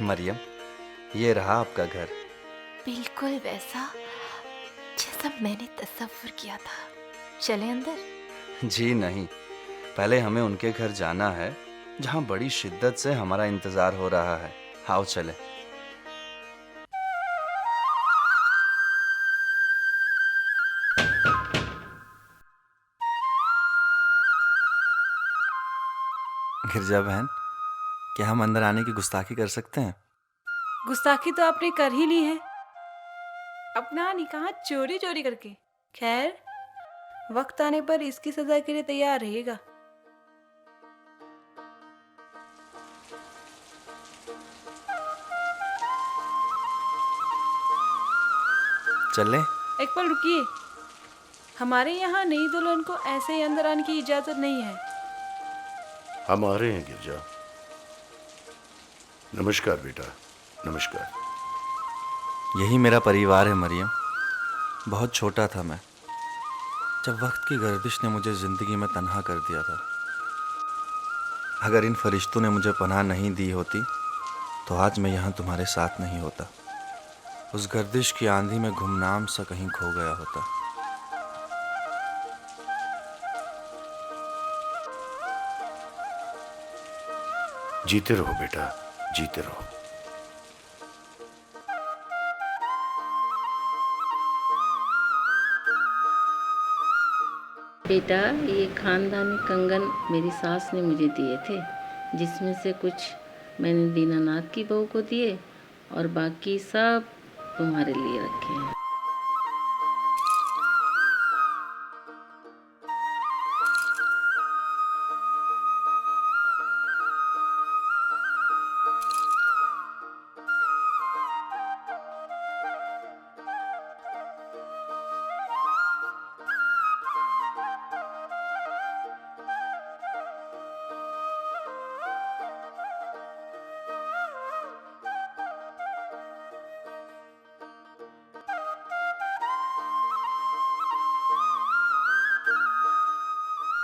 मरियम, ये रहा आपका घर। बिल्कुल वैसा जैसा मैंने तसव्वुर किया था। चले अंदर। जी नहीं, पहले हमें उनके घर जाना है जहाँ बड़ी शिद्दत से हमारा इंतजार हो रहा है। आओ चले। गिरजा बहन, क्या हम अंदर आने की गुस्ताखी कर सकते हैं? गुस्ताखी तो आपने कर ही ली है, अपना निकाह चोरी चोरी करके। खैर, वक्त आने पर इसकी सजा के लिए तैयार रहिएगा। चले। एक पल रुकिए, हमारे यहाँ नई दुल्हन को ऐसे ही अंदर आने की इजाजत नहीं है। हम आ रहे हैं गिरजा। नमस्कार बेटा, नमस्कार। यही मेरा परिवार है मरियम। बहुत छोटा था मैं जब वक्त की गर्दिश ने मुझे जिंदगी में तन्हा कर दिया था। अगर इन फरिश्तों ने मुझे पनाह नहीं दी होती तो आज मैं यहाँ तुम्हारे साथ नहीं होता। उस गर्दिश की आंधी में गुमनाम सा कहीं खो गया होता। जीते रहो बेटा, जीते रहो। बेटा, ये खानदानी कंगन मेरी सास ने मुझे दिए थे, जिसमें से कुछ मैंने दीनानाथ की बहू को दिए और बाकी सब तुम्हारे लिए रखे हैं।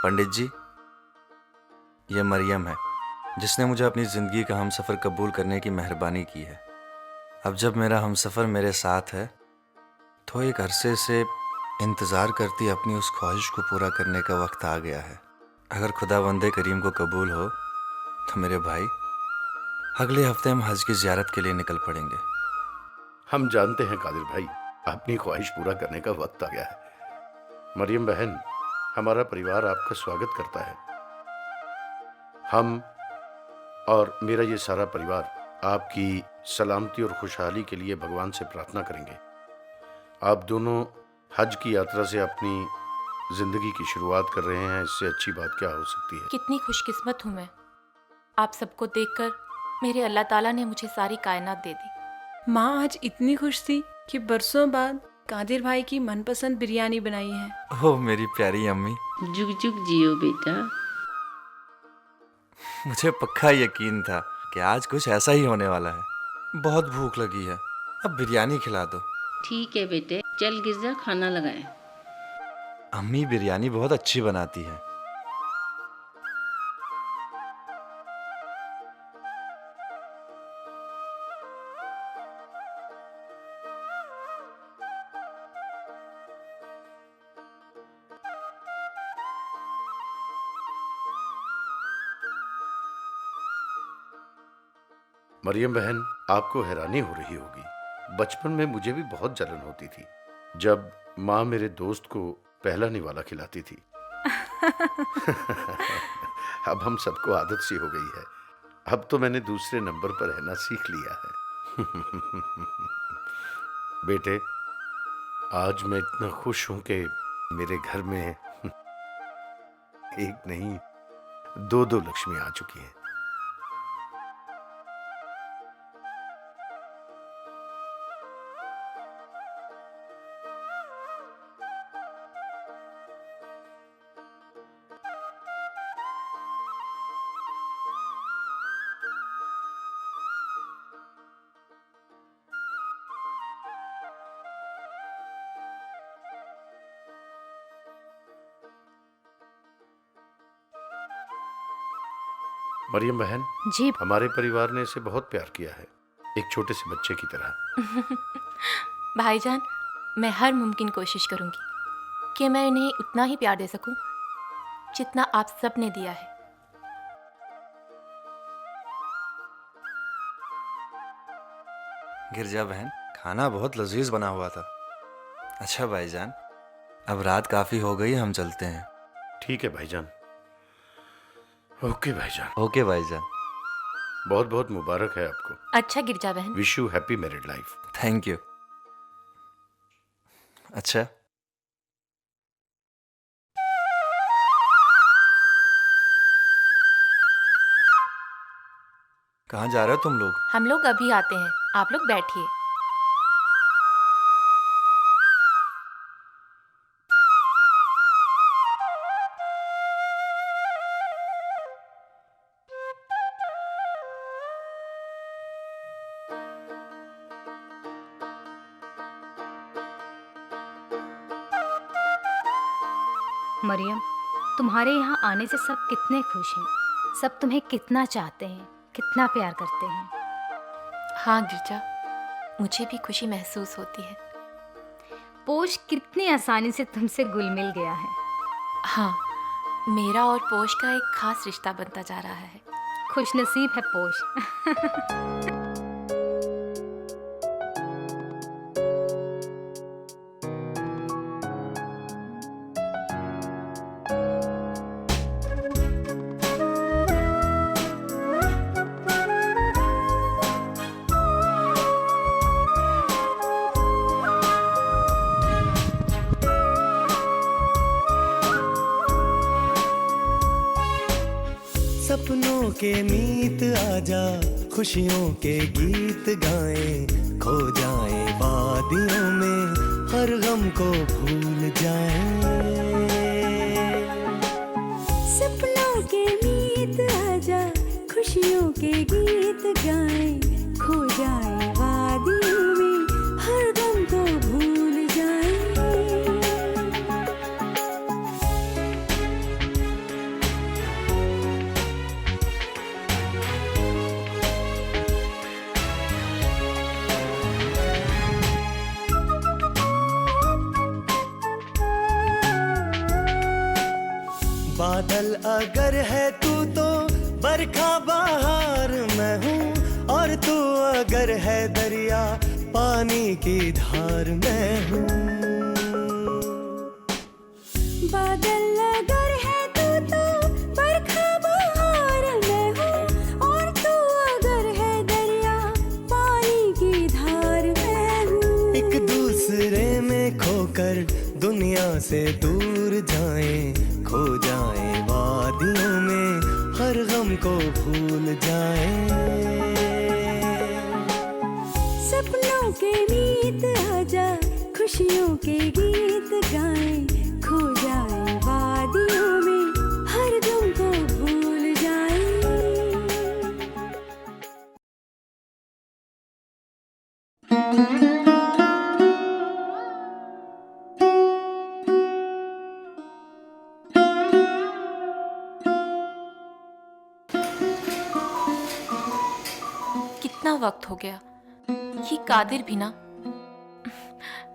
पंडित जी, ये मरियम है जिसने मुझे अपनी ज़िंदगी का हमसफ़र कबूल करने की मेहरबानी की है। अब जब मेरा हमसफ़र मेरे साथ है तो एक अरसे से इंतज़ार करती अपनी उस ख्वाहिश को पूरा करने का वक्त आ गया है। अगर खुदावंदे करीम को कबूल हो तो मेरे भाई, अगले हफ्ते हम हज की ज़ियारत के लिए निकल पड़ेंगे। हम जानते हैं कादिर भाई, अपनी ख्वाहिश पूरा करने का वक्त आ गया है। मरियम बहन, हमारा परिवार आपका स्वागत करता है। हम और मेरा ये सारा परिवार आपकी सलामती और खुशहाली के लिए भगवान से प्रार्थना करेंगे। आप दोनों हज की यात्रा से अपनी जिंदगी की शुरुआत कर रहे हैं, इससे अच्छी बात क्या हो सकती है। कितनी खुशकिस्मत हूँ मैं। आप सबको देखकर मेरे अल्लाह ताला ने मुझे सारी कायनात दे दी। माँ आज इतनी खुश थी कि बरसों बाद कादिर भाई की मनपसंद बिरयानी बनाई है। ओह मेरी प्यारी अम्मी, जुग जुग जियो बेटा। मुझे पक्का यकीन था कि आज कुछ ऐसा ही होने वाला है। बहुत भूख लगी है, अब बिरयानी खिला दो। ठीक है बेटे, चल गिरजा, खाना लगाएं। अम्मी बिरयानी बहुत अच्छी बनाती है। मरियम बहन, आपको हैरानी हो रही होगी, बचपन में मुझे भी बहुत जलन होती थी जब माँ मेरे दोस्त को पहला निवाला खिलाती थी। अब हम सबको आदत सी हो गई है। अब तो मैंने दूसरे नंबर पर रहना सीख लिया है। बेटे, आज मैं इतना खुश हूं कि मेरे घर में एक नहीं, दो दो लक्ष्मी आ चुकी हैं। मरियम बहन, जी। हमारे परिवार ने इसे बहुत प्यार किया है। एक छोटे से बच्चे की तरह। भाईजान, मैं हर मुमकिन कोशिश करूंगी कि मैं इन्हें उतना ही प्यार दे सकूं जितना आप सब ने दिया है। गिरजा बहन, खाना बहुत लजीज बना हुआ था। अच्छा भाईजान, अब रात काफी हो गई, हम चलते हैं। ठीक है भाईजान। ओके भाईजान। ओके भाईजान। बहुत बहुत मुबारक है आपको। अच्छा गिरजा बहन। Wish you happy married life. Thank you. अच्छा, कहाँ जा रहे हो तुम लोग? हम लोग अभी आते हैं, आप लोग बैठिए। मरियम, तुम्हारे यहाँ आने से सब कितने खुश हैं। सब तुम्हें कितना चाहते हैं, कितना प्यार करते हैं। हाँ गिरजा, मुझे भी खुशी महसूस होती है। पोश कितनी आसानी से तुमसे घुल मिल गया है। हाँ, मेरा और पोश का एक खास रिश्ता बनता जा रहा है। खुशनसीब है पोश। सपनों के मीत आजा, खुशियों के गीत गाएं, खो जाएं वादियों में, हर गम को भूल जाएं। सपनों के मीत आजा, खुशियों के गीत गाएं, खो जाएं वादियों में, हर गम को भूल जाएं। बादल अगर है तू तो बरखा बहार मैं हूँ, और तू अगर है दरिया पानी की धार मैं हूँ। बादल अगर है तू तो बरखा बहार मैं हूँ, और तू अगर है दरिया पानी की धार मैं हूँ। एक दूसरे में खोकर दुनिया से दूर जाएं, खो जाएं वादियों में, हर गम को भूल जाएं। सपनों के मीत आजा, खुशियों के गीत गाएं, खो जाएं वादियों में, हर गम को भूल जाएं। कितना वक्त हो गया, ये कादिर भी ना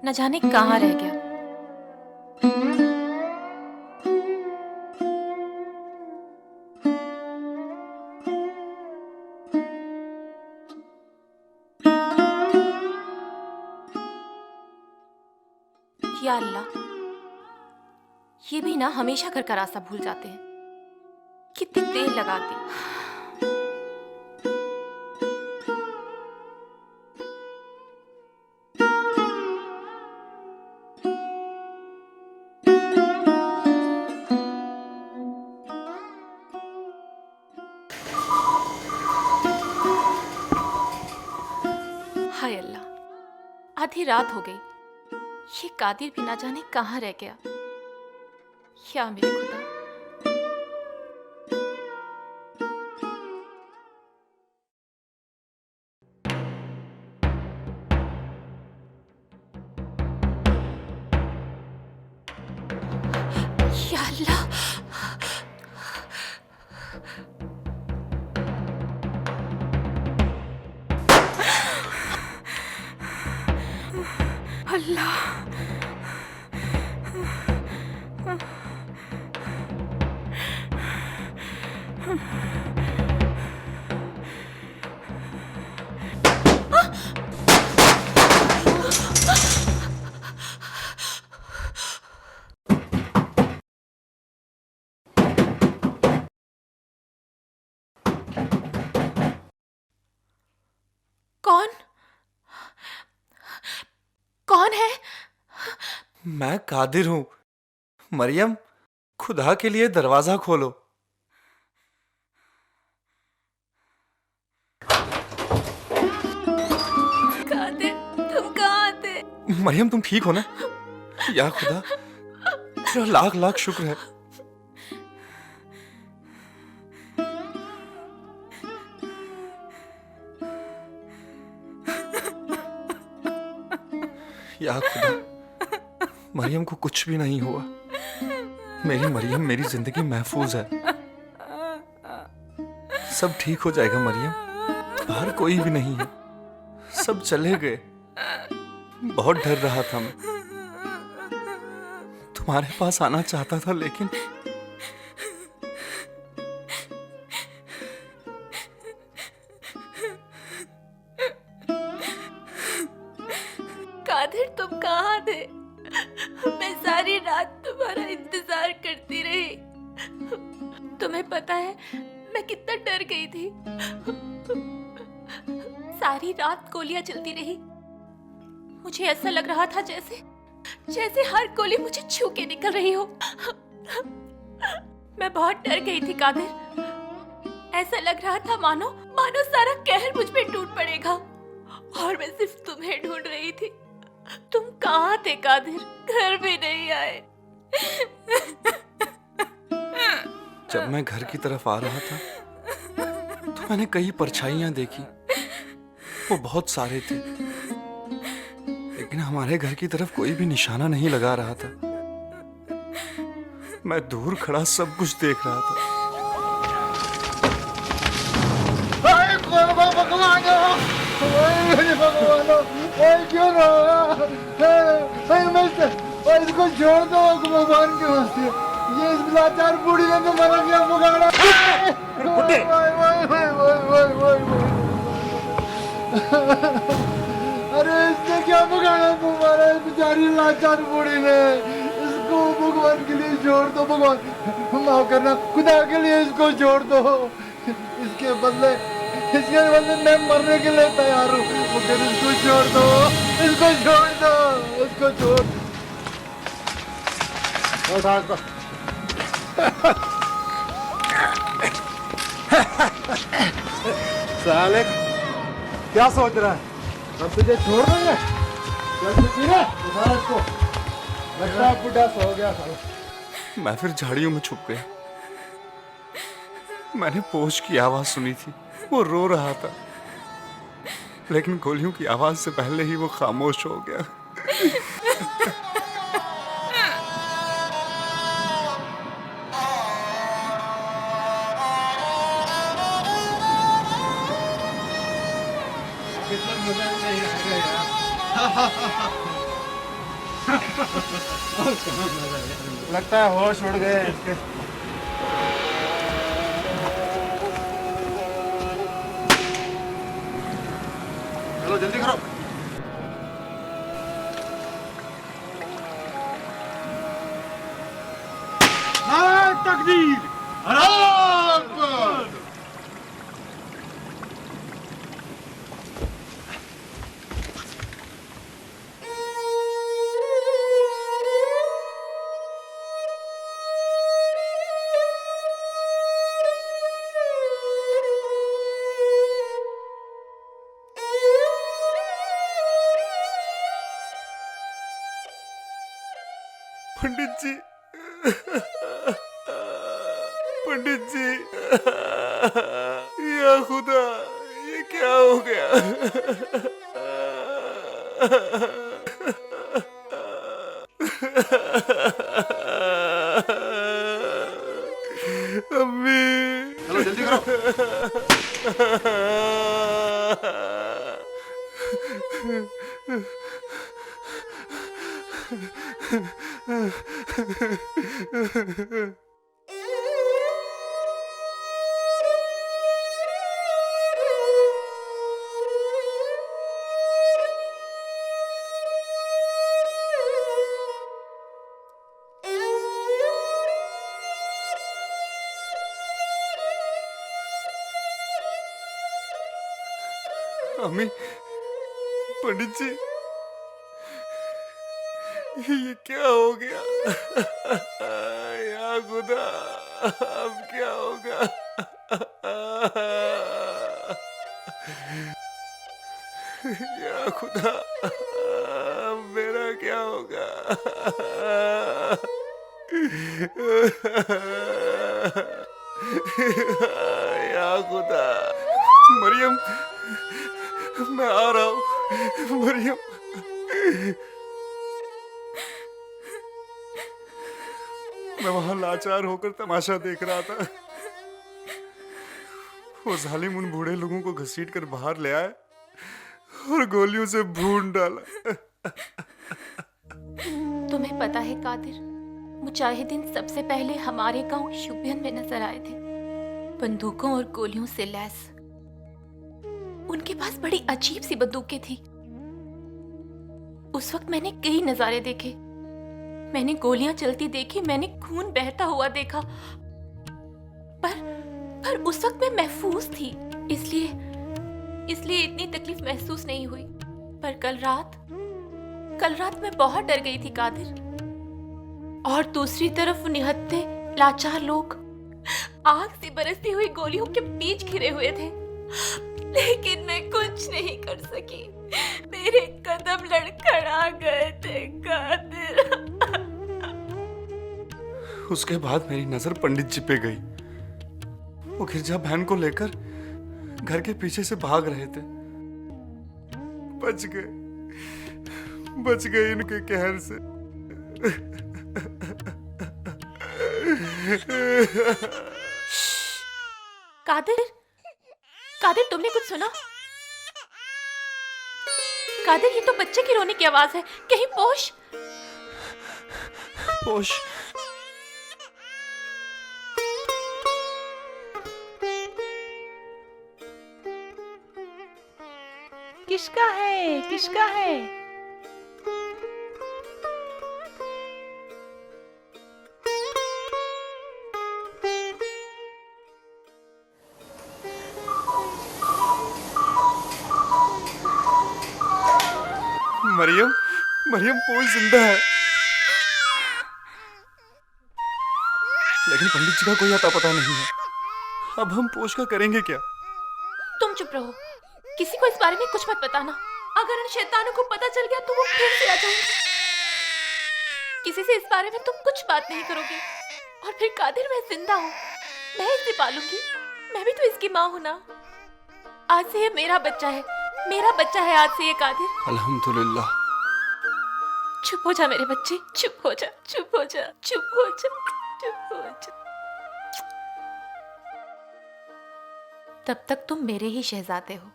न जाने कहाँ रह गया। या अल्लाह, ये भी ना हमेशा घर का रास्ता भूल जाते हैं। कितनी देर लगाती। हाय अल्लाह, आधी रात हो गई, ये कादिर भी ना जाने कहाँ रह गया। क्या मेरे खुदा। या अल्लाह, कौन कौन है? मैं कादिर हूं। मरियम, खुदा के लिए दरवाजा खोलो। कादिर, तुम कहाँ थे? मरियम, तुम ठीक हो ना? या खुदा, तेरा लाख लाख शुक्र है। या खुदा, मरियम को कुछ भी नहीं हुआ। मेरी मरियम, मेरी जिंदगी महफूज है। सब ठीक हो जाएगा मरियम। बाहर कोई भी नहीं है, सब चले गए। बहुत डर रहा था मैं। तुम्हारे पास आना चाहता था, लेकिन कादिर, तुम कहाँ थे? मैं सारी रात तुम्हारा इंतजार करती रही। तुम्हें पता है मैं कितना डर गई थी। सारी रात गोलियां चलती रही। मुझे ऐसा लग रहा था जैसे जैसे हर गोली मुझे छू के निकल रही हो। मैं बहुत डर गई थी कादिर। ऐसा लग रहा था मानो मानो सारा कहर मुझ पे टूट पड़ेगा। और मैं सिर्फ तुम्हें ढूंढ रही थी। तुम कहाँ थे कादिर? घर भी नहीं आए। जब मैं घर की तरफ आ रहा था तो मैंने कई परछाइयां देखी। वो बहुत सारे थे, लेकिन हमारे घर की तरफ कोई भी निशाना नहीं लगा रहा था। मैं दूर खड़ा सब कुछ देख रहा था। इसको छोड़ दो भगवान के वास्ते। ये इस लाचार बूढ़ी ने तो मर गया मुगाड़ा। अरे इसने क्या मुगाड़ा तुम्हारा? बेचारी लाचार बूढ़ी ने। इसको भगवान के लिए छोड़ दो। भगवान माफ करना, खुदा के लिए इसको छोड़ दो। इसके बदले मैं मरने के लिए तैयार हूँ। मगर इसको छोड़ दो, इसको छोड़ दो, इसको छोड़ दो। साले क्या सोच रहा है? हम तुझे छोड़ देंगे? चल पीने, उठा इसको। लगता है बुढ़ा सो गया साला। मैं फिर झाड़ियों में छुप गया। मैंने पोश की आवाज सुनी थी। वो रो रहा था, लेकिन गोलियों की आवाज से पहले ही वो खामोश हो गया। लगता है होश उड़ गए इसके। चलो जल्दी करो। नारे तकबीर, अल्लाह अकबर। पंडित जी, पंडित जी, या खुदा, ये क्या हो गया? अम्मी, चलो जल्दी करो। अम्मी, पंडित जी, ये क्या हो गया? या खुदा, अब क्या होगा? या खुदा, अब मेरा क्या होगा? या खुदा, मरियम, मैं आ रहा हूँ। मरियम, मैं वहां लाचार होकर तमाशा देख रहा था। वो जालिम उन बूढ़े लोगों को घसीट कर बाहर ले आए और गोलियों से भून डाला। तुम्हें पता है कादिर, मुजाहिदीन सबसे पहले हमारे गांव शुपियन में नजर आए थे, बंदूकों और गोलियों से लैस। उनके पास बड़ी अजीब सी बंदूकें थी। उस वक्त मैंने कई नजारे देखे। मैंने गोलियां चलती देखी, मैंने खून बहता हुआ देखा, पर उस वक्त मैं महफूज थी, इसलिए इतनी तकलीफ महसूस नहीं हुई। पर कल रात मैं बहुत डर गई थी कादिर। और दूसरी तरफ निहत्थे लाचार लोग आग से बरसती हुई गोलियों के बीच घिरे हुए थे, लेकिन मैं कुछ नहीं कर सकी। मेरे कदम लड़खड़ा गए थे कादिर। उसके बाद मेरी नजर पंडित जी पे गई। वो गिरजा बहन को लेकर घर के पीछे से भाग रहे थे। बच गए इनके कहर से। कादिर, तुमने कुछ सुना? कादिर, ये तो बच्चे की रोने की आवाज है। कहीं पोश? किसका है? मरियम पोश जिंदा है, लेकिन पंडित जी का कोई अता पता नहीं है। अब हम पोश का करेंगे क्या? तुम चुप रहो, किसी को इस बारे में कुछ मत बताना। अगर उन शैतानों को पता चल गया तो वो फिर से आ जाएंगे। किसी से इस बारे में तुम कुछ बात नहीं करोगे। और फिर कादिर, मैं जिंदा हूँ, मैं इसे पालूंगी। मैं भी तो इसकी माँ हूँ ना। आज से ये मेरा बच्चा है आज से ये कादिर। अल्हम्दुलिल्लाह। चुप हो जा मेरे बच्चे, चुप हो जा। तब तक तुम मेरे ही शहजादे हो,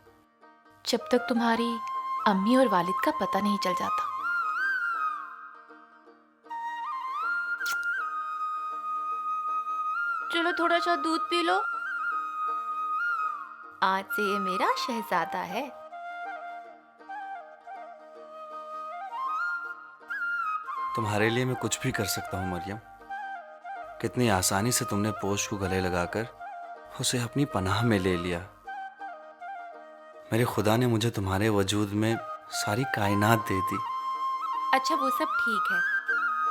जब तक तुम्हारी अम्मी और वालिद का पता नहीं चल जाता। चलो थोड़ा सा दूध पी लो। आज से ये मेरा शहजादा है। तुम्हारे लिए मैं कुछ भी कर सकता हूँ मरियम। कितनी आसानी से तुमने पोश को गले लगाकर उसे अपनी पनाह में ले लिया। मेरे खुदा ने मुझे तुम्हारे वजूद में सारी कायनात दे दी। अच्छा, वो सब ठीक है,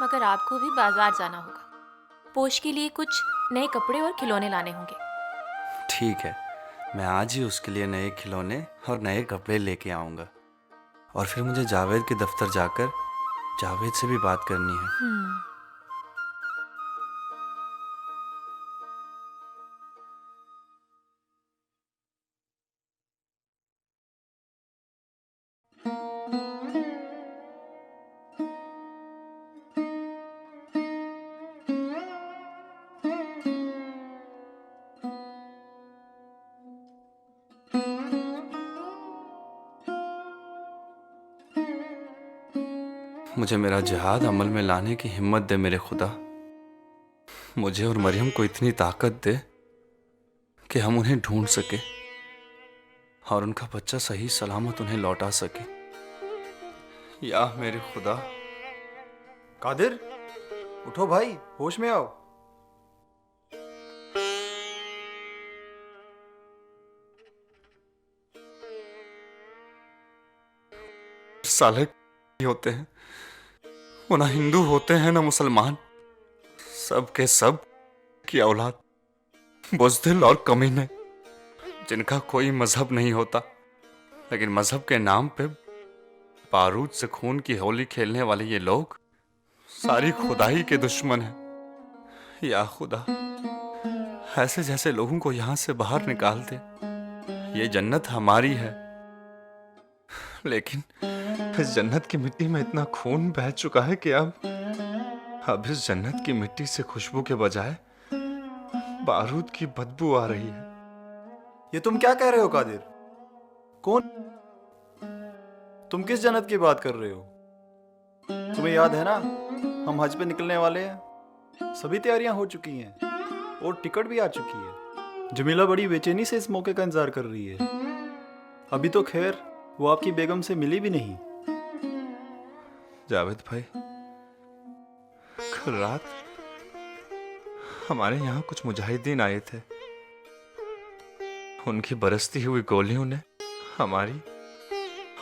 मगर आपको भी बाजार जाना होगा। पोश के लिए कुछ नए कपड़े और खिलौने लाने होंगे। ठीक है, मैं आज ही उसके लिए नए खिलौने और नए कपड़े लेके आऊंगा। और फिर मुझे जावेद के दफ्तर जाकर जावेद से भी बात करनी है। मुझे मेरा जिहाद अमल में लाने की हिम्मत दे मेरे खुदा। मुझे और मरियम को इतनी ताकत दे कि हम उन्हें ढूंढ सके और उनका बच्चा सही सलामत उन्हें लौटा सके। या मेरे खुदा। कादिर, उठो भाई, होश में आओ। साले होते हैं, वो ना हिंदू होते हैं ना मुसलमान, सब के सब की औलाद बुज़दिल और कमीने, जिनका कोई मजहब नहीं होता, लेकिन मजहब के नाम पे बारूद से खून की होली खेलने वाले ये लोग सारी खुदाई के दुश्मन हैं। या खुदा, ऐसे जैसे लोगों को यहां से बाहर निकाल दे। ये जन्नत हमारी है, लेकिन इस जन्नत की मिट्टी में इतना खून बह चुका है कि अब इस जन्नत की मिट्टी से खुशबू के बजाय बारूद की बदबू आ रही है। ये तुम क्या कह रहे हो कादिर? कौन? तुम किस जन्नत की बात कर रहे हो? तुम्हें याद है ना, हम हज पे निकलने वाले हैं। सभी तैयारियां हो चुकी हैं और टिकट भी आ चुकी है। जमीला बड़ी बेचैनी से इस मौके का इंतजार कर रही है। अभी तो खैर वो आपकी बेगम से मिली भी नहीं। जावेद भाई, कल रात हमारे यहाँ कुछ मुजाहिदीन आए थे। उनकी बरसती हुई गोलियों ने हमारी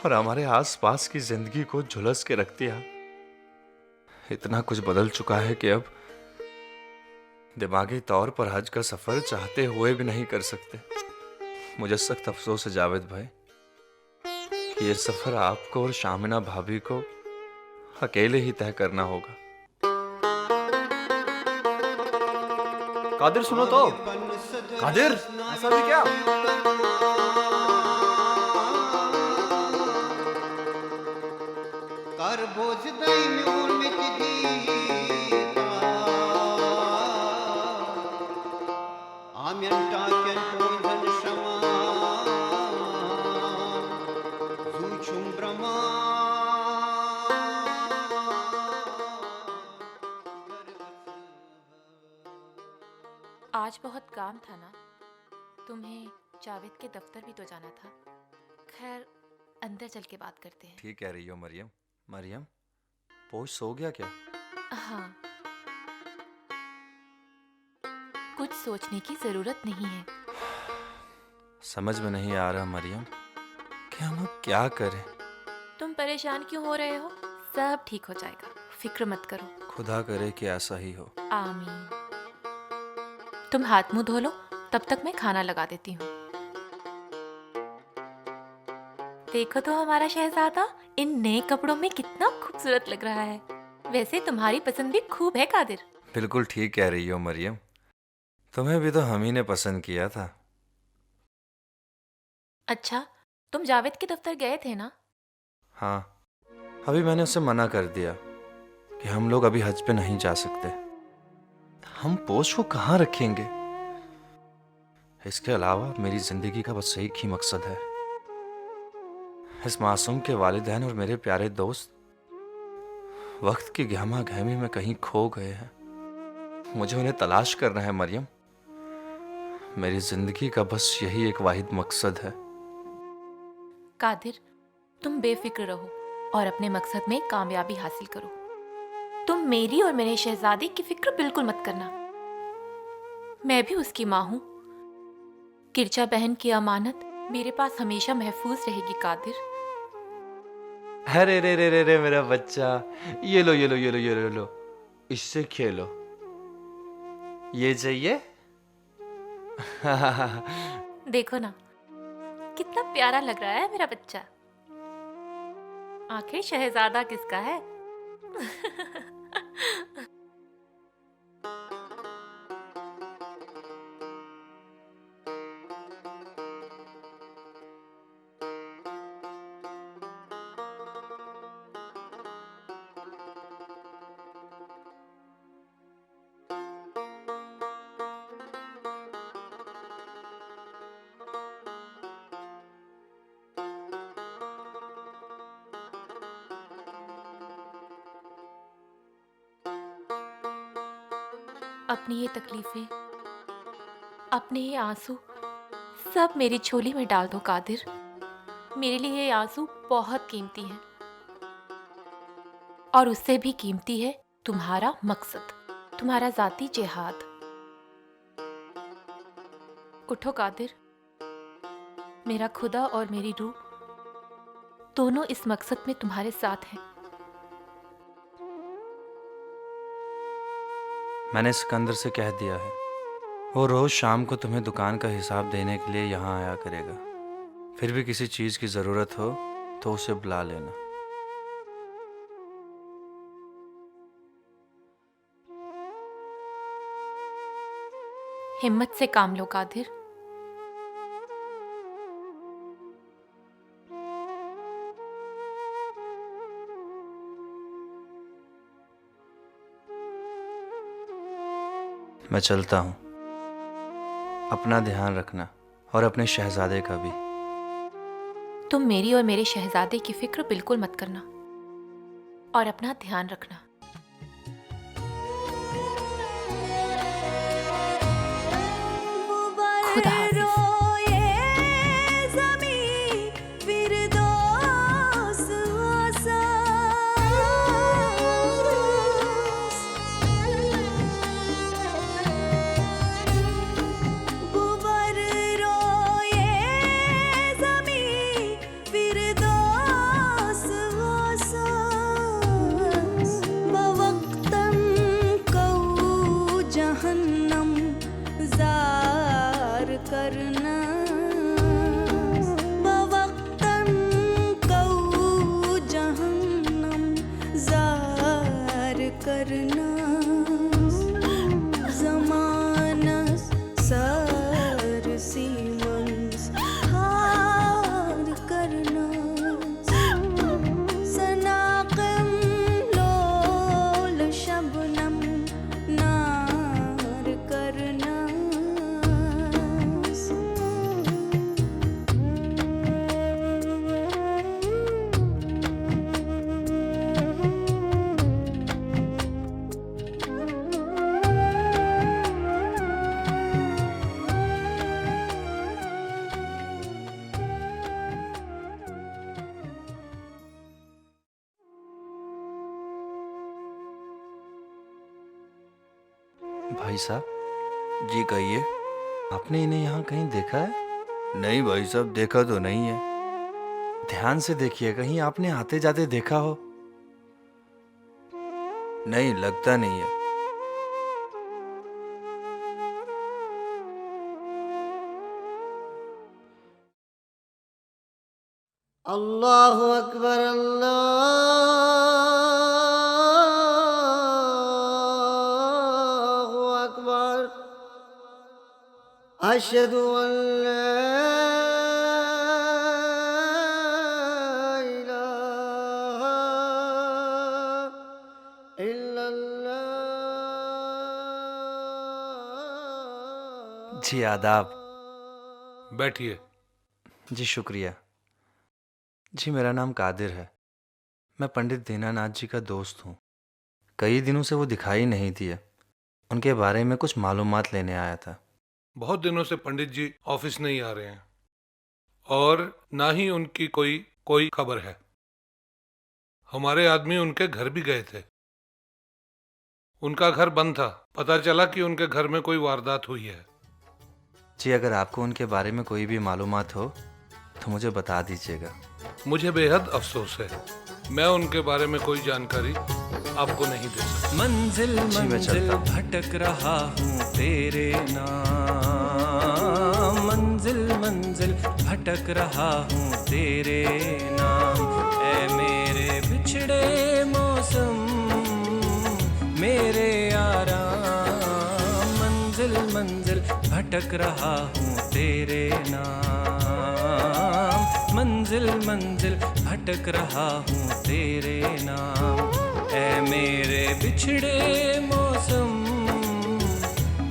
और हमारे आसपास की जिंदगी को झुलस के रख दिया। इतना कुछ बदल चुका है कि अब दिमागी तौर पर हज का सफर चाहते हुए भी नहीं कर सकते। मुझे सख्त अफसोस है जावेद भाई कि ये सफर आपको और शामिना भाभी को अकेले ही तय करना होगा। कादिर सुनो तो। कादिर, ऐसा भी क्या? कर बोझ दई म्यूल विच जीता आम्यन टाक्यन पोंधन शमा जूछुम ब्रह्मा। आज बहुत काम था ना, तुम्हें जावेद के दफ्तर भी तो जाना था। खैर, अंदर चल के बात करते हैं। ठीक कह रही हो मरियम। मरियम, पोश सो गया क्या? हाँ, कुछ सोचने की जरूरत नहीं है। समझ में नहीं आ रहा मरियम कि हम अब क्या करें। तुम परेशान क्यों हो रहे हो? सब ठीक हो जाएगा, फिक्र मत करो। खुदा करे कि ऐसा ही हो। आमीन। तुम हाथ मुंह धो लो, तब तक मैं खाना लगा देती हूँ। देखो तो हमारा शहजादा इन नए कपड़ों में कितना खूबसूरत लग रहा है। वैसे तुम्हारी पसंद भी खूब है कादिर। बिल्कुल ठीक कह रही हो मरियम, तुम्हें भी तो हम ही ने पसंद किया था। अच्छा, तुम जावेद के दफ्तर गए थे ना? हाँ, अभी मैंने उसे मना कर दिया कि हम लोग अभी हज पे नहीं जा सकते। हम पोश को कहाँ रखेंगे? इसके अलावा मेरी जिंदगी का बस एक ही मकसद है। इस मासूम के वालिदैन और मेरे प्यारे दोस्त वक्त की गहमा गहमी में कहीं खो गए हैं। मुझे उन्हें तलाश करना है मरियम। मेरी जिंदगी का बस यही एक वाहिद मकसद है। कादिर, तुम बेफिक्र रहो और अपने मकसद में कामयाबी हासिल करो। तुम मेरी और मेरे शहजादी की फिक्र बिल्कुल मत करना। मैं भी उसकी माँ हूँ। किरचा बहन की अमानत मेरे पास हमेशा महफूज रहेगी कादिर। अरे रे रे रे रे मेरा बच्चा, ये लो ये लो ये लो ये लो, इससे खेलो। ये चाहिए? देखो ना, कितना प्यारा लग रहा है मेरा बच्चा। आखिर शहजादा किसका है? अपनी ये तकलीफें, अपने ये आंसू सब मेरी झोली में डाल दो कादिर। मेरे लिए ये आंसू बहुत कीमती हैं और उससे भी कीमती है तुम्हारा मकसद, तुम्हारा जाती जिहाद। उठो कादिर, मेरा खुदा और मेरी रूह दोनों इस मकसद में तुम्हारे साथ हैं। मैंने सिकंदर से कह दिया है, वो रोज शाम को तुम्हें दुकान का हिसाब देने के लिए यहाँ आया करेगा। फिर भी किसी चीज की जरूरत हो तो उसे बुला लेना। हिम्मत से काम लो कादिर। मैं चलता हूँ। अपना ध्यान रखना और अपने शहजादे का भी। तुम मेरी और मेरे शहजादे की फिक्र बिल्कुल मत करना और अपना ध्यान रखना। खुदा हाफिज। भाई साहब जी कहिए, आपने इन्हें यहाँ कहीं देखा है? नहीं भाई साहब, देखा तो नहीं है। ध्यान से देखिए, कहीं आपने आते जाते देखा हो। नहीं, लगता नहीं है। अल्लाहु अकबर, अल्लाहु अकबर। अशहदु अन ला इलाहा इल्लल्लाह। जी आदाब। बैठिए। जी शुक्रिया। जी मेरा नाम कादिर है। मैं पंडित दीनानाथ जी का दोस्त हूँ। कई दिनों से वो दिखाई नहीं दिए। उनके बारे में कुछ मालूमात लेने आया था। बहुत दिनों से पंडित जी ऑफिस नहीं आ रहे हैं और ना ही उनकी कोई खबर है। हमारे आदमी उनके घर भी गए थे। उनका घर बंद था। पता चला कि उनके घर में कोई वारदात हुई है। जी अगर आपको उनके बारे में कोई भी मालूमात हो तो मुझे बता दीजिएगा। मुझे बेहद अफसोस है, मैं उनके बारे में कोई जानकारी आपको नहीं दे सकता। मंजिल मंजिल भटक रहा हूँ तेरे नाम, मंजिल मंजिल भटक रहा हूँ तेरे नाम। ऐ मेरे बिछड़े मौसम मेरे आराम, मंजिल मंजिल भटक रहा हूँ तेरे नाम, मंजिल मंजिल भटक रहा हूँ तेरे नाम। ऐ मेरे बिछड़े मौसम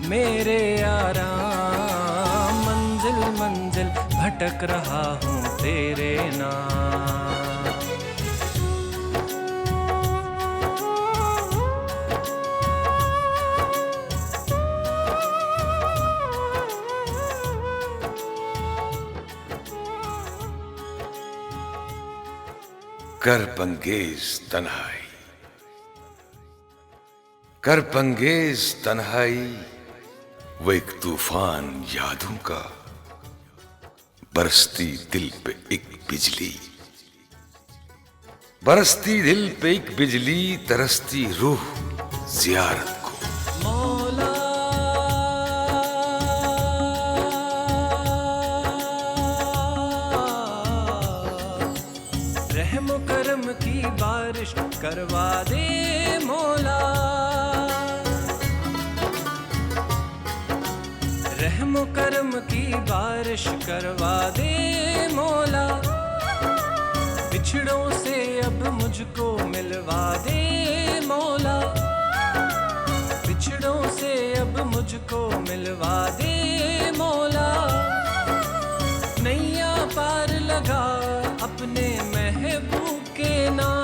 मेरे आराम, मंजिल मंजिल भटक रहा हूँ तेरे नाम। करबंगेज तन्हाई, करबंगेज तन्हाई, वो एक तूफान यादों का, बरसती दिल पे एक बिजली, बरसती दिल पे एक बिजली, तरसती रूह जियारत को। मौला रहम करम की बारिश करवा दे मौला, रहम करम की बारिश करवा दे मौला, बिछड़ों से अब मुझको मिलवा दे मौला, बिछड़ों से अब मुझको मिलवा दे मौला, नैया पार लगा अपने महबूब के नाम,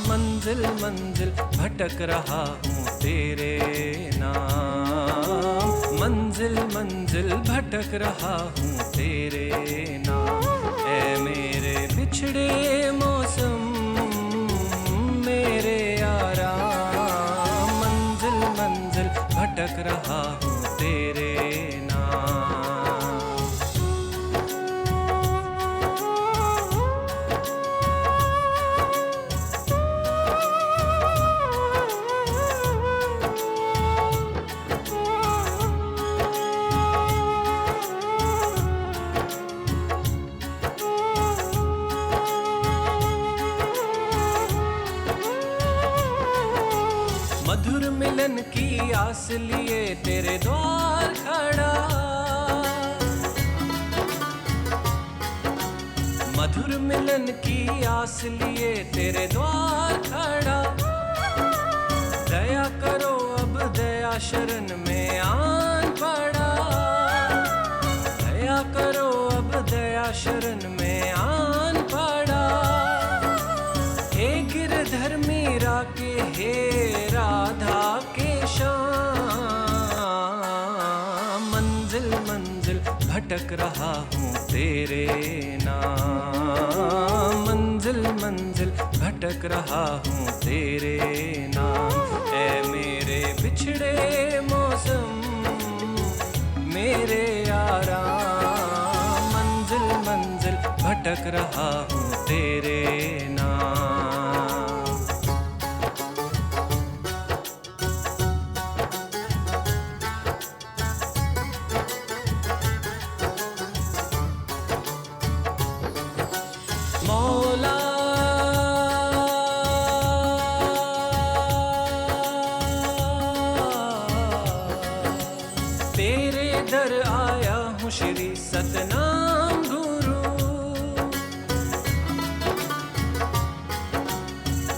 मंजिल मंजिल भटक रहा हूँ तेरे नाम, मंजिल मंजिल भटक रहा हूँ तेरे नाम, ऐ मेरे बिछड़े मौसम मेरे यारा, मंजिल मंजिल भटक रहा हूँ तेरे नाम। मधुर मिलन की आस लिए तेरे द्वार खड़ा, मधुर मिलन की आस लिए तेरे द्वार खड़ा, दया करो अब दया शरण में आन पड़ा, दया करो अब दया शरण में आन पड़ा, हे गिरधर मीरा के हे राधा के श्याम, मंजिल मंजिल भटक रहा हूँ तेरे नाम, मंजिल मंजिल भटक रहा हूँ तेरे नाम, ऐ मेरे बिछड़े मौसम मेरे यारा, मंजिल मंजिल भटक रहा हूँ तेरे नाम। मौला तेरे दर आया हूँ श्री सतनाम गुरु,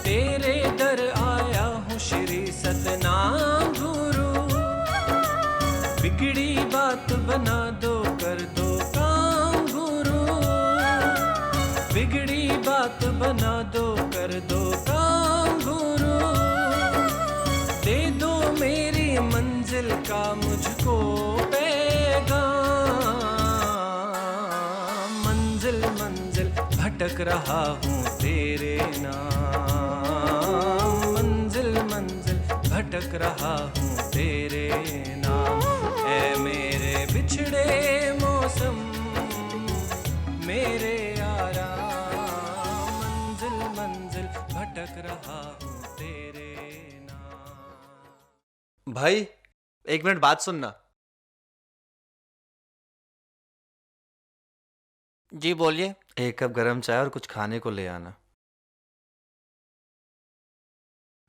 तेरे दर आया हूँ श्री सतनाम गुरु, बिगड़ी बात बना दो कर दो काम गुरु, बिगड़ी बात बना दो कर दो काम गुरु, दे दो मेरी मंजिल का मुझको पैगाम, मंजिल मंजिल भटक रहा हूँ तेरे नाम, मंजिल मंजिल भटक रहा हूँ तेरे नाम, ऐ मेरे बिछड़े मौसम मेरे यारा, मंजिल मंजिल भटक रहा हूँ तेरे नाम। भाई एक मिनट बात सुनना। जी बोलिए। एक कप गरम चाय और कुछ खाने को ले आना,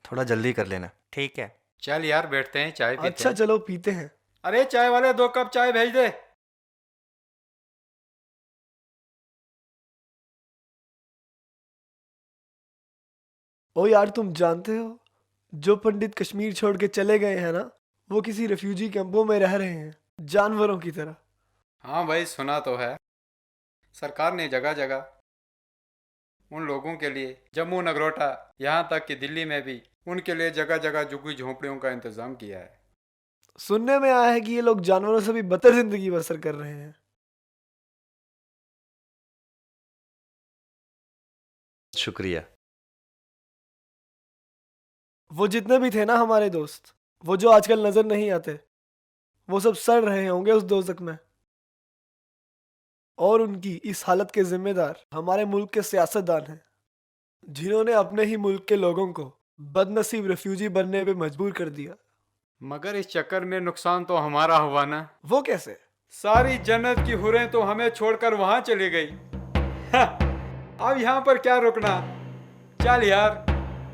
थोड़ा जल्दी कर लेना। ठीक है। चल यार बैठते हैं, चाय पीते अच्छा हैं। चलो पीते हैं। अरे चाय वाले 2 कप चाय भेज दे। ओ यार तुम जानते हो जो पंडित कश्मीर छोड़ के चले गए हैं ना, वो किसी रेफ्यूजी कैंपों में रह रहे हैं जानवरों की तरह। हाँ भाई सुना तो है, सरकार ने जगह जगह उन लोगों के लिए जम्मू नगरोटा यहाँ तक कि दिल्ली में भी उनके लिए जगह जगह झुग्गी झोंपड़ियों का इंतजाम किया है। सुनने में आया है कि ये लोग जानवरों से भी बदतर जिंदगी बसर कर रहे हैं। शुक्रिया। वो जितने भी थे ना हमारे दोस्त, वो जो आजकल नजर नहीं आते, वो सब सड़ रहे होंगे उस दोजख में। और उनकी इस हालत के जिम्मेदार हमारे मुल्क के सियासतदान हैं, जिन्होंने अपने ही मुल्क के लोगों को बदनसीब रेफ्यूजी बनने पे मजबूर कर दिया। मगर इस चक्कर में नुकसान तो हमारा हुआ ना। वो कैसे? सारी जन्नत की हुरें तो हमें छोड़कर वहां चली गई। अब यहाँ पर क्या रुकना। चल यार,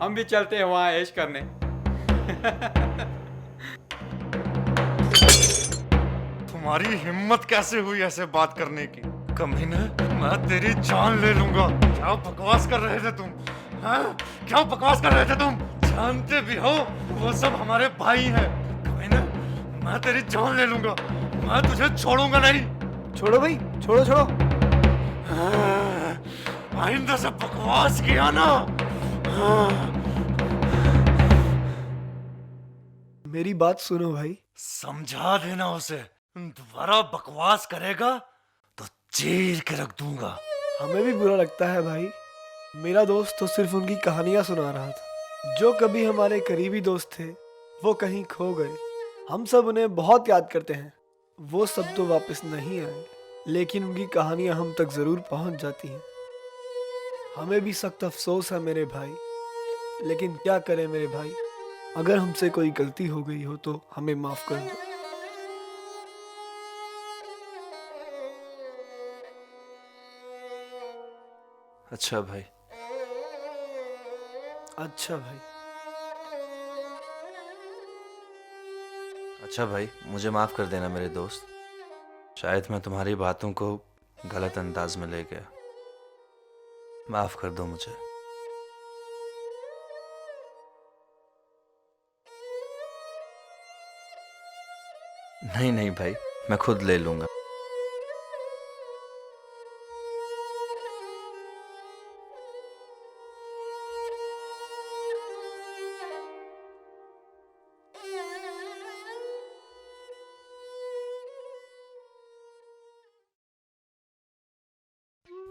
हम भी चलते हैं वहां ऐश करने। तुम्हारी हिम्मत कैसे हुई ऐसे बात करने की? कमीने, मैं तेरी जान ले लूंगा। क्या बकवास कर रहे थे तुम? हाँ? क्या बकवास कर रहे थे तुम? जानते भी हो वो सब हमारे भाई हैं। कमीने, मैं तेरी जान ले लूंगा। मैं तुझे छोड़ूंगा नहीं। छोड़ो भाई, छोड़ो छोड़ो। आइंदा से बकवास किया ना। मेरी बात सुनो भाई। समझा देना उसे, दोबारा बकवास करेगा तो चीर के रख दूंगा। हमें भी बुरा लगता है भाई। मेरा दोस्त तो सिर्फ उनकी कहानियां सुना रहा था। जो कभी हमारे करीबी दोस्त थे वो कहीं खो गए। हम सब उन्हें बहुत याद करते हैं। वो सब तो वापस नहीं आए, लेकिन उनकी कहानियां हम तक जरूर पहुंच जाती हैं। हमें भी सख्त अफसोस है मेरे भाई, लेकिन क्या करें मेरे भाई। अगर हमसे कोई गलती हो गई हो तो हमें माफ कर दो। अच्छा भाई। अच्छा भाई। अच्छा भाई, मुझे माफ कर देना मेरे दोस्त। शायद मैं तुम्हारी बातों को गलत अंदाज में ले गया। माफ कर दो मुझे। नहीं नहीं भाई, मैं खुद ले लूंगा।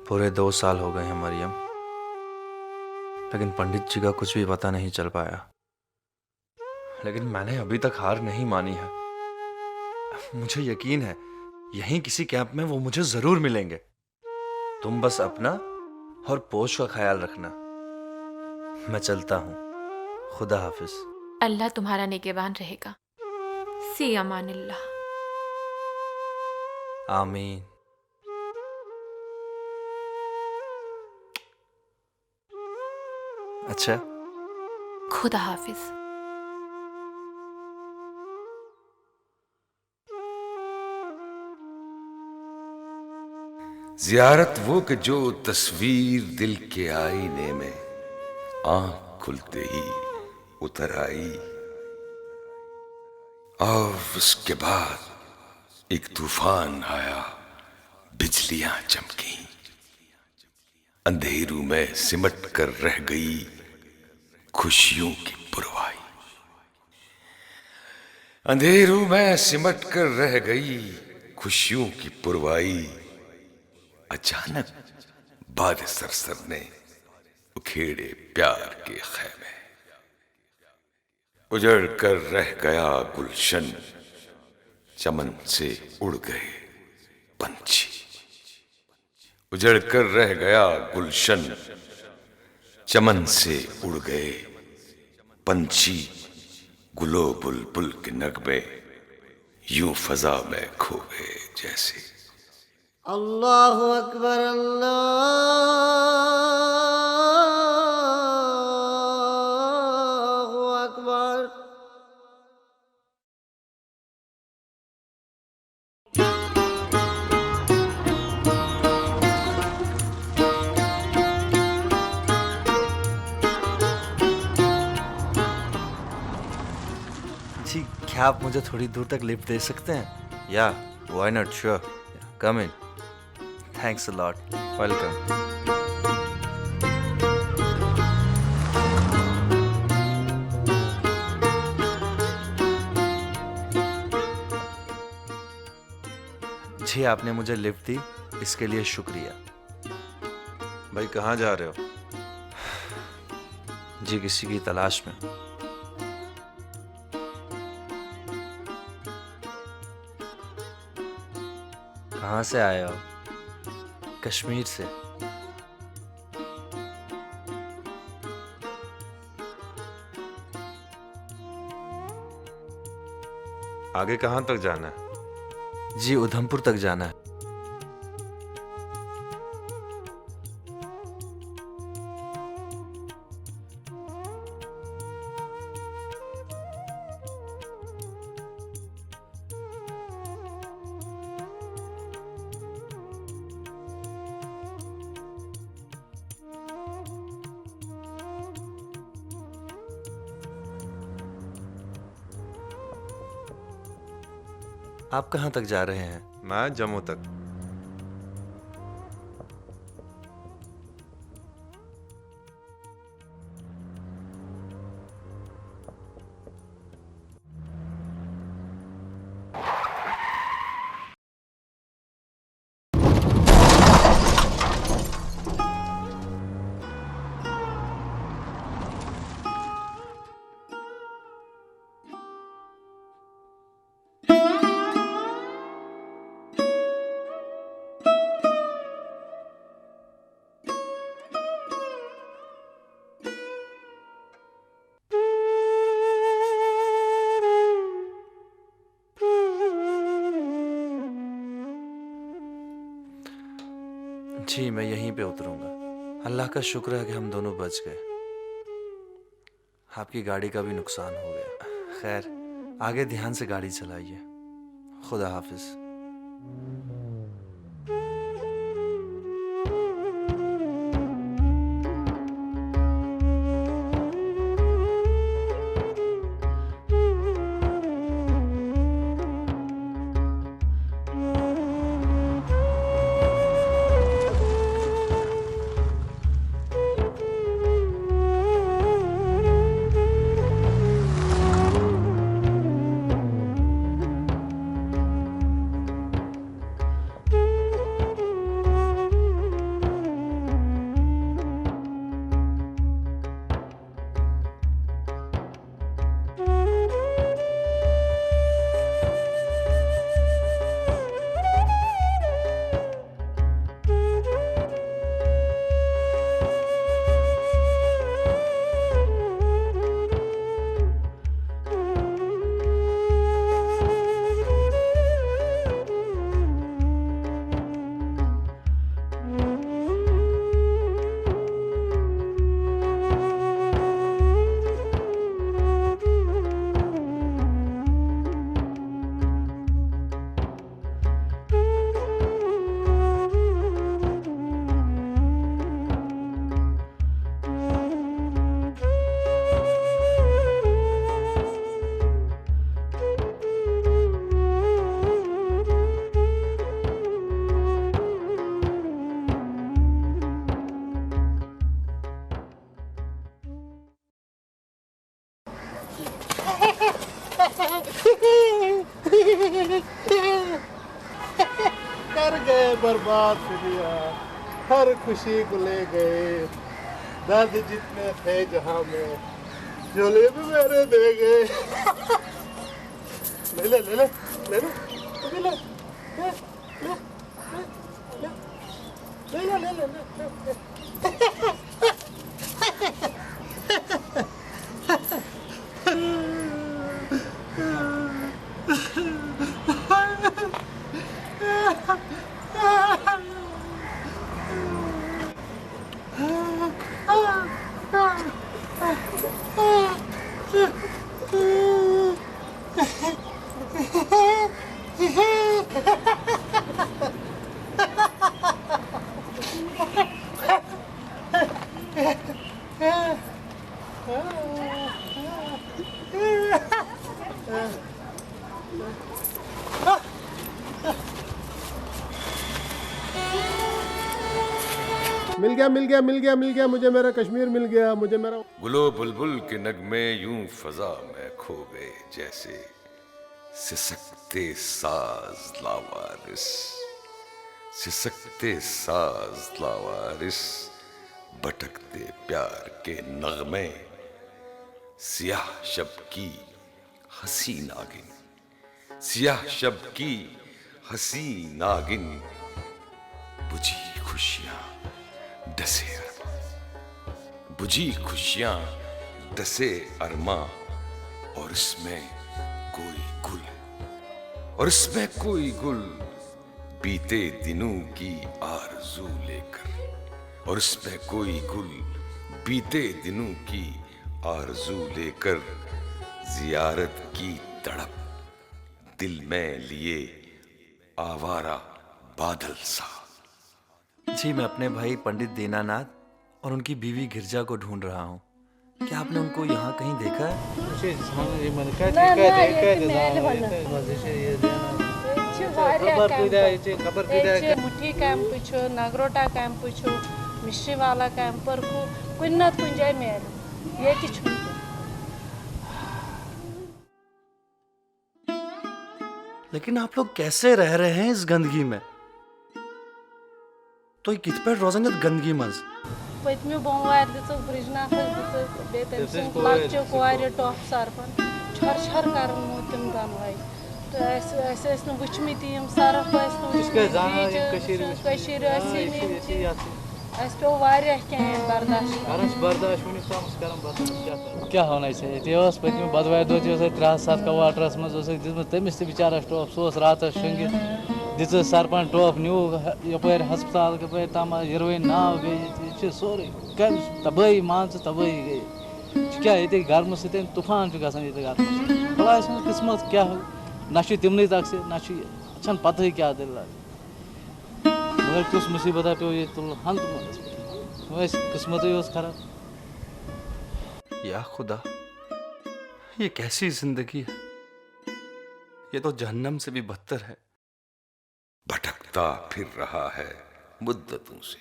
पूरे 2 साल हो गए हैं मरियम, लेकिन पंडित जी का कुछ भी पता नहीं चल पाया। लेकिन मैंने अभी तक हार नहीं मानी है। मुझे यकीन है यहीं किसी कैंप में वो मुझे जरूर मिलेंगे। तुम बस अपना और पोष का ख्याल रखना। मैं चलता हूँ। खुदा हाफिज। अल्लाह तुम्हारा निगहबान रहेगा। सी अमानिल्लाह। आमीन। अच्छा, खुदा हाफिज। जियारत वो कि जो तस्वीर दिल के आईने में आंख खुलते ही उतर आई, और उसके बाद एक तूफान आया, बिजलियां चमकी, अंधेरों में सिमट कर रह गई खुशियों की पुरवाई। अंधेरों में सिमट कर रह गई खुशियों की पुरवाई। अचानक बाद सरसर ने उखेड़े प्यार के खैमे, उजड़ कर रह गया गुलशन, चमन से उड़ गए पंछी। उजड़ कर रह गया गुलशन, चमन से उड़ गए पंछी। गुलो बुलबुल के नगमे यूं फजा में खो गए जैसे। अल्लाहु अकबर, अल्लाहु अकबर। जी, क्या आप मुझे थोड़ी दूर तक लिफ्ट दे सकते हैं? या why not, sure, come in. Thanks a lot. Welcome. जी, आपने मुझे लिफ्ट दी, इसके लिए शुक्रिया। भाई कहाँ जा रहे हो? जी, किसी की तलाश में। कहाँ से आए हो? कश्मीर से। आगे कहाँ तक जाना है? जी उधमपुर तक जाना है। आप कहाँ तक जा रहे हैं? मैं जम्मू तक। जी मैं यहीं पे उतरूंगा। अल्लाह का शुक्र है कि हम दोनों बच गए। आपकी गाड़ी का भी नुकसान हो गया। खैर आगे ध्यान से गाड़ी चलाइए। खुदा हाफिज। कर गए बर्बाद दुनिया, हर खुशी को ले गए। दादी जितने थे जहां में, झोले भी मेरे दे गए। ले ले ले ले ले ले ले ले ले ले ले मिल गया मुझे मेरा कश्मीर मिल गया, मुझे मेरा। गुलो बुलबुल के नगमे यूं फजा में खो गए जैसे सिसकते साज लावारिस, सिसकते साज लावारिस, भटकते प्यार के नगमे, सियाह शब की हसी नागिन, सियाह शब की हसी नागिन, बुझी खुशियां डसे अरमा, बुझी खुशियां डसे अरमा, और इसमें कोई गुल, और इसमें कोई गुल बीते दिनों की आरज़ू लेकर, और इसमें कोई गुल बीते दिनों की आरज़ू लेकर, जियारत की तड़प दिल में लिए आवारा बादल सा। जी, मैं अपने भाई पंडित दीनानाथ और उनकी बीवी गिरजा को ढूंढ रहा हूँ। क्या आपने उनको यहाँ कहीं देखा है? मुठी कैंप नगरोटा कैंप मिश्री वाला कैंप पर कुन न कुन जाए मेल ये लेकिन आप लोग कैसे रह रहे हैं इस गंदगी में? तो ये कित पे रोजाना गंदगी मज पत्म्यू बोमवार दिसक ब्रिजनाथ दिसक बे तम सिंह लक्चो कोआरे टॉप सरपन छर छर करन मोतम दमवाई तो ऐसे न वुचमित यम सरफ पे वारिया बर्दाश्त क्या होना चाहिए पत्म बदवार दो 3-7 का वाटरस मज तमिस बिचारा टॉप सह रात शंगित दिस सरपंच टॉप न्यू यपर हस्पताल कपर तम यरवे नाव गई सोरे तबाही मान तबाही गई क्या ये गर्म सत तूफान गसान गर्म भला किस्मत क्या ना तमन तक से ना छन पता क्या दिल मगर कुछ मुसीबत पे ये तुल हंत किस्मत खराब। या खुदा, ये कैसी जिंदगी है? ये तो जहन्नम से भी बदतर है। भटकता फिर रहा है मुद्दतों से,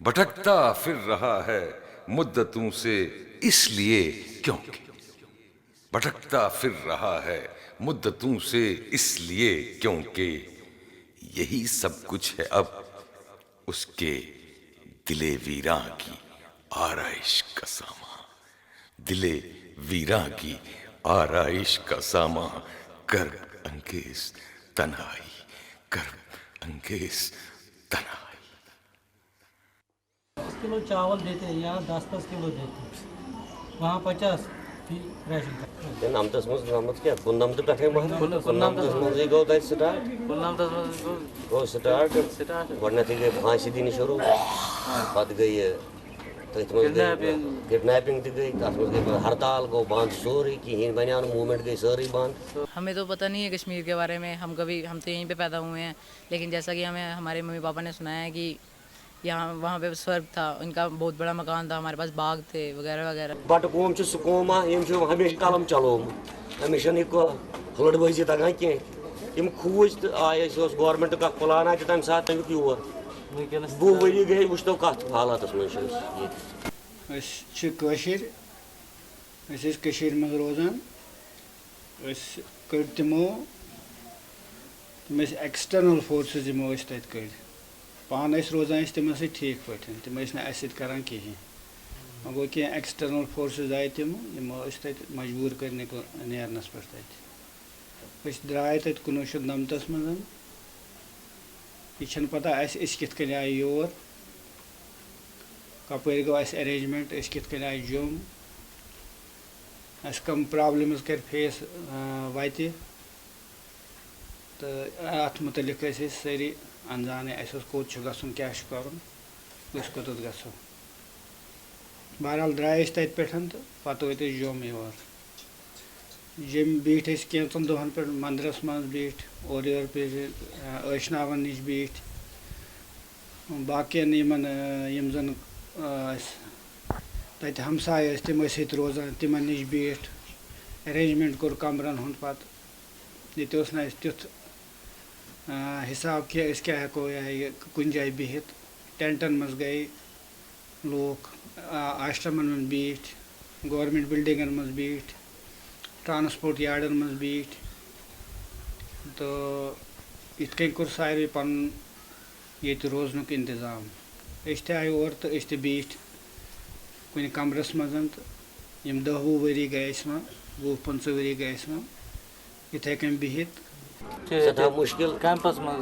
भटकता फिर रहा है मुद्दतों से, इसलिए क्योंकि भटकता फिर रहा है मुद्दतों से, इसलिए क्योंकि यही सब कुछ है अब उसके दिले वीरां की आराइश का सामा, दिले वीरां की आराइश का सामा, कर अंगेज तन्हाई, कर अंगेज तन्हाई। 10 किलो चावल देते हैं, यहाँ 10-10 किलो देते हैं, वहाँ 50 राशन। नामतस मज क्या कुन्नमत पे कुन्नमतस मज गो तत स्टार्ट गो स्टार्ट गडनथ गई फांसी दिन शुरू पत गई तथ मज किडनैपिंग गई तथ मज गई हड़ताल गो बंद सोरी कहीं बनिया मूवमेंट गई सारी बंद। हमें तो पता नहीं है कश्मीर के बारे में, हम तो यहीं पे पैदा हुए हैं, लेकिन जैसा कि हमें हमारे मम्मी पापा ने सुनाया है कि यहाँ वहाँ पे स्वर्ग था, उनका बहुत बड़ा मकान था, हमारे पास बाग थे वगैरह वगैरह। बट कौम सुकूम हमेशा कलम चलोम हमेशा हलड़बाजी तगान कह खूज तो आए गवर्नमेंट का प्लान आए तम सात तमिक योर 2 वरी गई वो कत हालात मज रोजान कड़ तमो तम एक्सटर्नल फोर्सेस यमो तत कड़ पान रोजान तम ठीक पे तम करान कहें गो क्या एक्सटर्नल फोर्सेस आए तम यमो तत मजबूर कर नेरनस पे तत द्राय तत 1999 मज यह पता कित आए योर कपर गो अरेंजमेंट कित आए जम कम प्रॉब्लम्स कर फेस वत तो अत मुतलिक सारी अनजाने कोत गसन क्या कर कोत गो बहरहाल द्राय तत पे तो पत वत जम योर जम बीठ कैंचन दोहन पे मंदिरस मज बीठ और योर पे ऐशनावन नश बीठ बाकियन यम जन तत हमसाय तम रोजान तिमन नश बीठ अरेंजमेंट कोर कमरन हुंद पत ये तुथ हिसाब क्या हेको कुन जाए बिहित टेंटन मज गए लोग आश्रमन मज बीठ गवर्नमेंट बिल्डिंगन मज बीठ ट्रांसपोर्ट यार्डन मज बीठ तो इत कन कोर सारे पन ये रोजनुक इंतजाम आए और तो बीठ कुन कमरस मज तो यम 10-20 वरी गए 20-25 वरी गए इथे कन बिहित मुश्किल कैंपस मज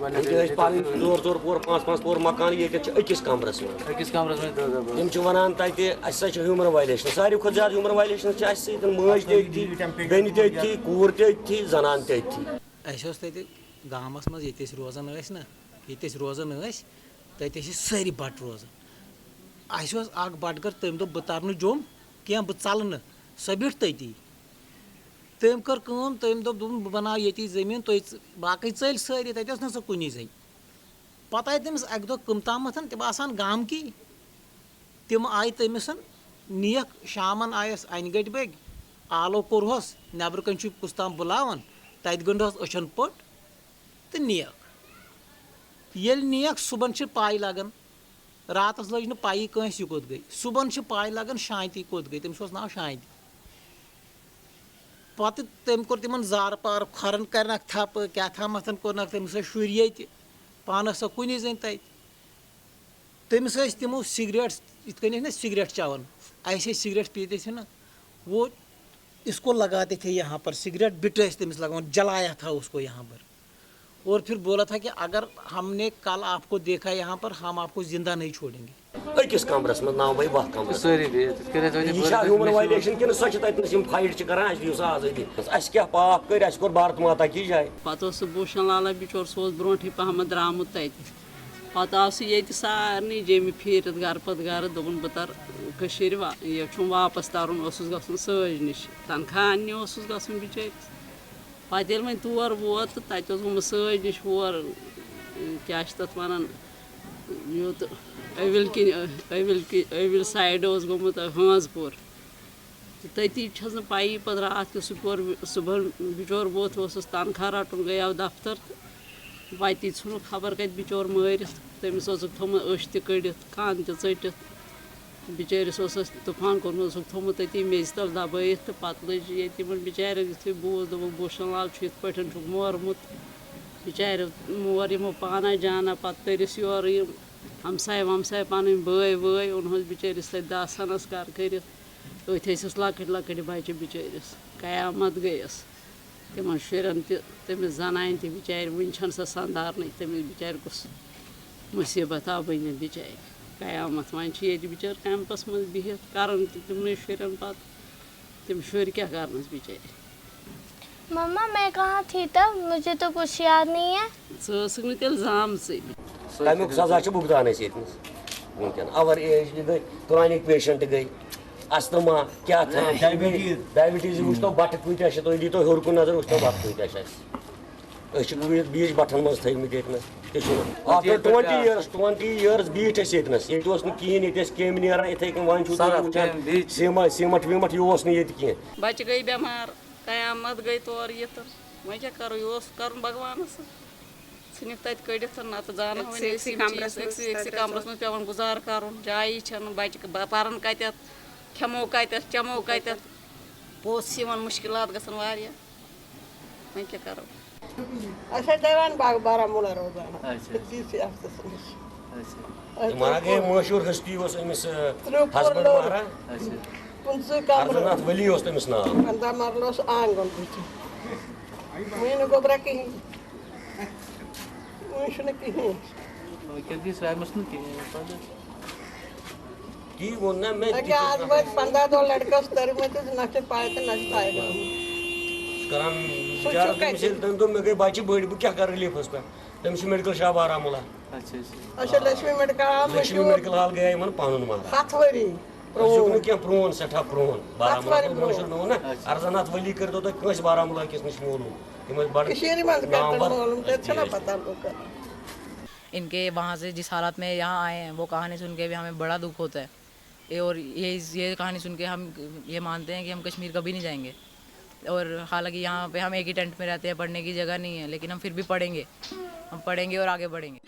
पानी 2 पोर 5 पोर मकान ये अकिस कमरस में तम वन तक ह्यूमन वायलेशन सारे खुद ज्यादा ह्यूमन वायलेशन मज तथी बेन तथी कूर तथी जनान तथी गामस मज ये रोजान ना ये रोजान तत सारी बट रोजान बटगर तम दो बह तर जोम क्या बह चल सह बिठ तती तम कर तम दो बह बना ये जमीन तुम बाकी चल सारी तत ना सह कुन जन पत आए तमिस अक दो कम ताम तम आसान गाम की तम आय तमिस नीक शामन आयस अन गट बग आलो कोरहस नबर कन कुछ ताम बुलावन तत गंडहस अचन पट तो नीक ये नीक सुबह पाई लगन रात लज न पाई कंस यह कोत गई सुबह पाई लगन शांति कोत गई तमिस नाव शांति पत तम कोर तिमन जार पार खरन कर थप क्या थामथ कोर तमिस शुर ये पान सा कुन जन तमिस तमो सिगरेट इत ना सिगरेट चवन ऐसे सिगरेट पीते थे ना वो इसको लगाते थे यहाँ पर सिगरेट बिट तमिस लगा जलाया था उसको यहाँ पर और फिर बोला था कि अगर हमने कल आपको देखा यहाँ पर हम आपको जिंदा नहीं छोड़ेंगे अकिस कमरस में नाव भाई वह कमरस ह्यूमन वायलेशन कि सह फाइट कर आजादी क्या पाप कर कोर भारत माता की जाए पे भूषण लाला बिचोर सह ब्रोह पहम द्रामुत तत आव सह ये सारे जेमि फिर गर पत गर दोपन बह तर ये वापस तरन गन सज नश तनख्वाह अन्य गन बिचारिस पे वो तौर वोत तत गोमुत सज नश और क्या तथ वन यूत अविल साइड गोमुत हांजपुर तती पाई पे रात सुबह बिचोर वोत तनख्वाह रटन गया दफ्तर वती छु खबर कत बिचोर मारित तमिस थोमुत अश तड़ित कान तटित बिचारिस तूफान कोर्मुत थोमुत तती मेज तल दबाइत तो पत लज ये बिचार यु बूज दोप भूषण लाल इत पे मोरमुत बिचार मोर यमो पाना जाना पत तरिस योर हमसाय वमसाय पन बय वय ओनहस बिचारिस तक दासनस कर कर अथस लकट लकट बच्चे बिचारिस कयामत गयस तिमन शुरन तमिस जनान त बिचार वन सह संदारन तमिस बिचार कुछ मुसीबत आव बन बिचार कयामत वन ये बिचार कैंपस मज बिहित कर तमन शुरन पे तम शुर क्या करनस बिचार मम्मा मैं कहाँ थी तब मुझे तो कुछ याद नहीं है सह तेल जाम तमुक सजा भुगतान वनकन अवर एज गई क्रॉनिक पेशेंट गई अस्थमा क्या था डायबिटीज वो बट कूत तुम दी तो हर कुन नजर वो बट कूत बीच बटन मज आफ्टर 20 years बीट ये कहें ये केम नान इथे वन सीमट वीमट यह कहें बच्चे गई बेमार कयामत गई तौर ये वह क्या करो यह कर भगवान सन तत कड़ित ना तो जान कमरस में पे गुजार कर जाई बच्चे पान कत खेमो कत चमो कत पोस मुश्किलात गसन वारिया वह क्या करो दवान बाग बारामूला रोजान गए मशहूर हस्ती अमिस हस्बैंड मारा अर्जनाथ वली तमिस नाम अंदा मरलोस आंगन मैं गोबरा कहीं वो ना मैं आज बस 15 दो लड़का स्तर में तो नशे पाए तो नशे पाएगा करान बेचारा तम तो मे गई बच्चे बड़ बह क्या कर रिलीफस पे तमिस मेडिकल शॉप बारामूला अच्छा लक्ष्मी मेडिकल हाल गया इन पन मार 7 वरी क्या प्रोन सठा प्रोन बारामूला मशहूर नो ना अर्जनाथ वली कर दो कस बारामूला किस नश इनके वहाँ से जिस हालत में यहाँ आए हैं वो कहानी सुन के भी हमें बड़ा दुख होता है और ये कहानी सुन के हम ये मानते हैं कि हम कश्मीर कभी नहीं जाएंगे और हालांकि यहाँ पे हम एक ही टेंट में रहते हैं, पढ़ने की जगह नहीं है, लेकिन हम फिर भी पढ़ेंगे, हम पढ़ेंगे और आगे बढ़ेंगे।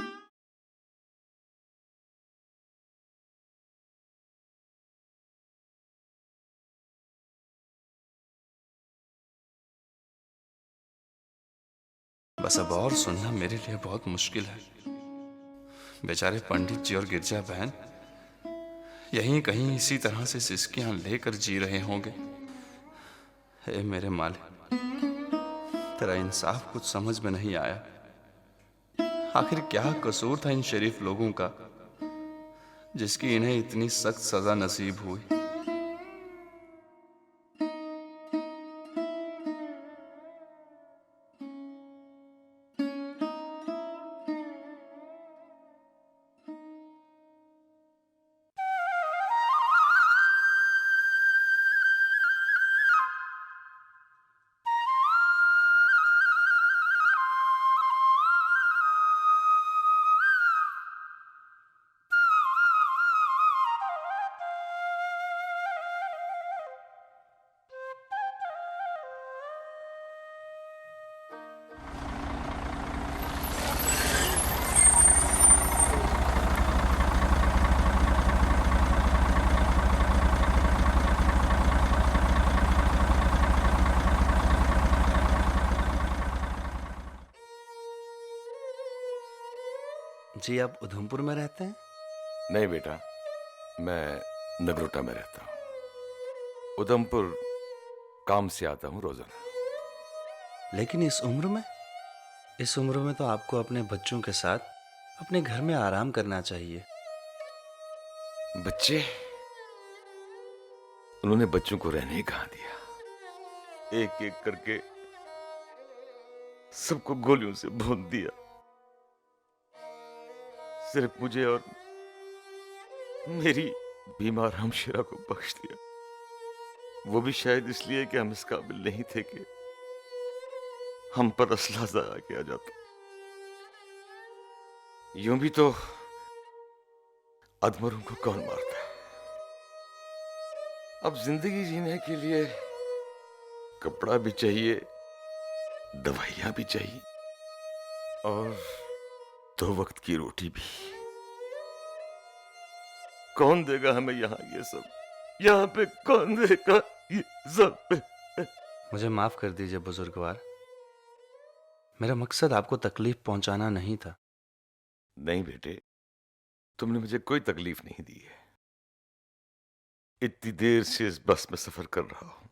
बस अब और सुनना मेरे लिए बहुत मुश्किल है। बेचारे पंडित जी और गिरजा बहन यहीं कहीं इसी तरह से सिसकियां लेकर जी रहे होंगे। हे मेरे मालिक, तेरा इंसाफ कुछ समझ में नहीं आया। आखिर क्या कसूर था इन शरीफ लोगों का जिसकी इन्हें इतनी सख्त सजा नसीब हुई। जी आप उधमपुर में रहते हैं? नहीं बेटा, मैं नगरोटा में रहता हूँ। उधमपुर काम से आता हूँ रोजाना। लेकिन इस उम्र में तो आपको अपने बच्चों के साथ अपने घर में आराम करना चाहिए। बच्चे? उन्होंने बच्चों को रहने ही कहाँ दिया। एक एक करके सबको गोलियों से भून दिया। सिर्फ मुझे और मेरी बीमार हमशेरा को बख्श दिया। वो भी शायद इसलिए कि हम इस काबिल नहीं थे कि हम पर असला ज़ाया किया जाता। यूं भी तो अधमरों को कौन मारता है। अब जिंदगी जीने के लिए कपड़ा भी चाहिए, दवाइयां भी चाहिए और 2 वक्त की रोटी भी। कौन देगा हमें यहाँ ये सब? यहाँ पे कौन देगा ये सब? मुझे माफ कर दीजिए बुजुर्गवार, मेरा मकसद आपको तकलीफ पहुंचाना नहीं था। नहीं बेटे, तुमने मुझे कोई तकलीफ नहीं दी है। इतनी देर से इस बस में सफर कर रहा हूं,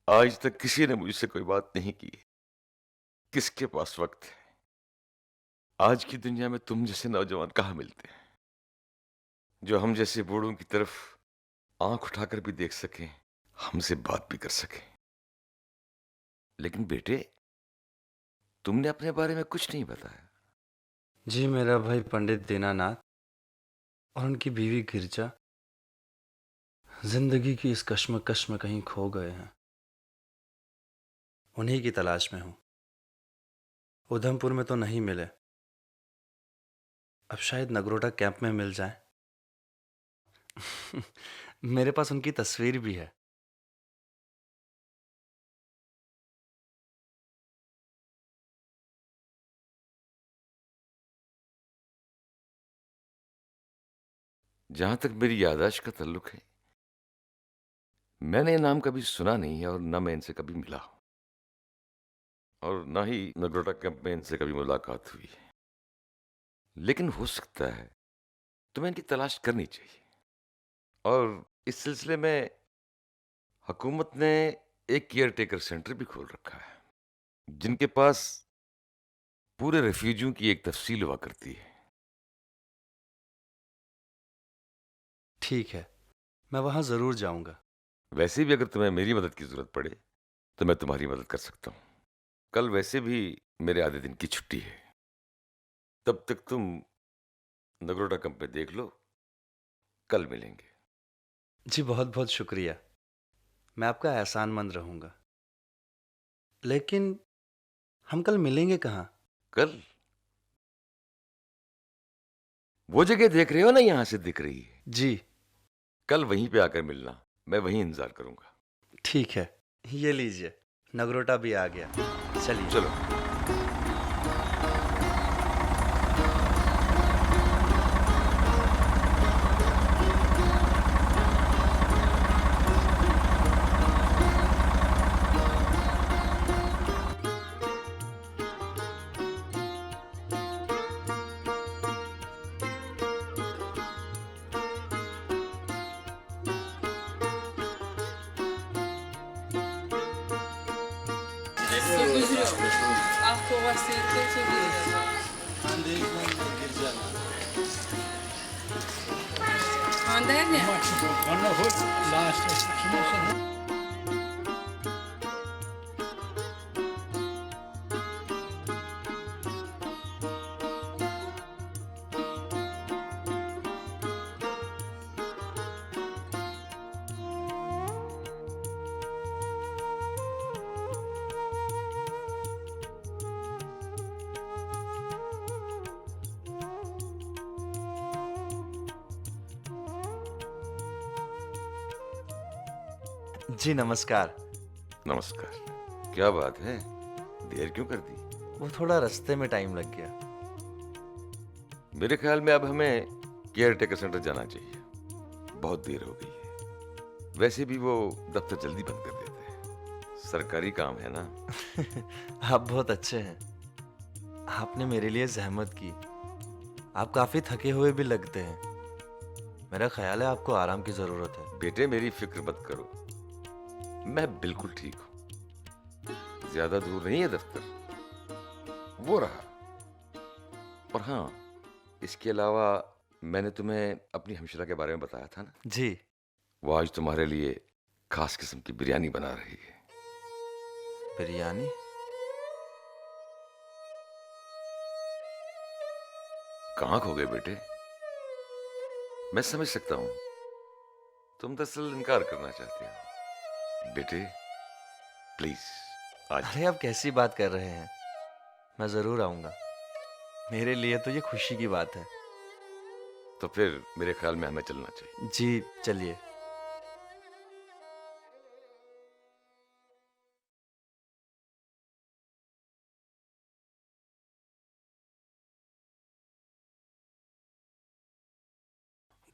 आज तक किसी ने मुझसे कोई बात नहीं की। किसके पास वक्त है? आज की दुनिया में तुम जैसे नौजवान कहाँ मिलते हैं जो हम जैसे बूढ़ों की तरफ आंख उठाकर भी देख सकें, हमसे बात भी कर सकें। लेकिन बेटे, तुमने अपने बारे में कुछ नहीं बताया। जी मेरा भाई पंडित दीनानाथ और उनकी बीवी गिरजा जिंदगी की इस कश्मकश में कहीं खो गए हैं। उन्हीं की तलाश में हूं। उधमपुर में तो नहीं मिले, अब शायद नगरोटा कैंप में मिल जाए। मेरे पास उनकी तस्वीर भी है। जहां तक मेरी याददाश्त का ताल्लुक है, मैंने ये नाम कभी सुना नहीं है और न मैं इनसे कभी मिला हूं और ना ही नगरोटा कैंप में इनसे कभी मुलाकात हुई है। लेकिन हो सकता है तुम्हें इनकी तलाश करनी चाहिए। और इस सिलसिले में हुकूमत ने एक केयर टेकर सेंटर भी खोल रखा है जिनके पास पूरे रेफ्यूजियों की एक तफसील हुआ करती है। ठीक है, मैं वहां जरूर जाऊंगा। वैसे भी अगर तुम्हें मेरी मदद की जरूरत पड़े तो मैं तुम्हारी मदद कर सकता हूं। कल वैसे भी मेरे आधे दिन की छुट्टी है, तब तक तुम नगरोटा कैंप में देख लो। कल मिलेंगे। जी बहुत बहुत शुक्रिया, मैं आपका एहसानमंद रहूंगा। लेकिन हम कल मिलेंगे कहाँ? कल वो जगह देख रहे हो ना, यहां से दिख रही है। जी। कल वहीं पे आकर मिलना, मैं वहीं इंतजार करूंगा। ठीक है, ये लीजिए, नगरोटा भी आ गया। चलिए चलो। After जी नमस्कार। नमस्कार। क्या बात है, देर क्यों कर दी? वो थोड़ा रास्ते में टाइम लग गया। मेरे ख्याल में अब हमें केयर टेकर सेंटर जाना चाहिए, बहुत देर हो गई है। वैसे भी वो दफ्तर जल्दी बंद कर देते हैं, सरकारी काम है ना। आप बहुत अच्छे हैं। आपने मेरे लिए जहमत की। आप काफी थके हुए भी लगते हैं। मेरा ख्याल है आपको आराम की जरूरत है। बेटे मेरी फिक्र मत करो, मैं बिल्कुल ठीक हूं। ज्यादा दूर नहीं है दफ्तर, वो रहा। और हाँ, इसके अलावा मैंने तुम्हें अपनी हमशरा के बारे में बताया था ना। जी। वो आज तुम्हारे लिए खास किस्म की बिरयानी बना रही है। बिरयानी? कहाँ खो गए बेटे? मैं समझ सकता हूं, तुम दरअसल इनकार करना चाहते हो। बेटे प्लीज आज। अरे आप कैसी बात कर रहे हैं? मैं जरूर आऊंगा। मेरे लिए तो ये खुशी की बात है। तो फिर मेरे ख्याल में हमें चलना चाहिए। जी चलिए।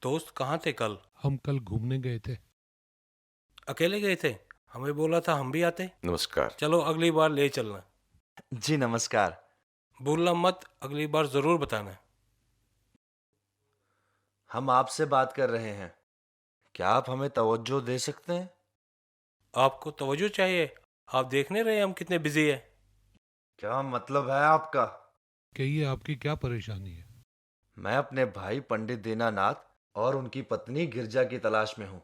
दोस्त कहाँ थे कल? हम कल घूमने गए थे। अकेले गए थे? हमें बोला था हम भी आते। नमस्कार। चलो अगली बार ले चलना। जी नमस्कार। भूलना मत, अगली बार जरूर बताना। हम आपसे बात कर रहे हैं, क्या आप हमें तवज्जो दे सकते हैं? आपको तवज्जो चाहिए? आप देख नहीं रहे हम कितने बिजी हैं? क्या मतलब है आपका? कहिए आपकी क्या परेशानी है? मैं अपने भाई पंडित दीनानाथ और उनकी पत्नी गिरजा की तलाश में हूँ।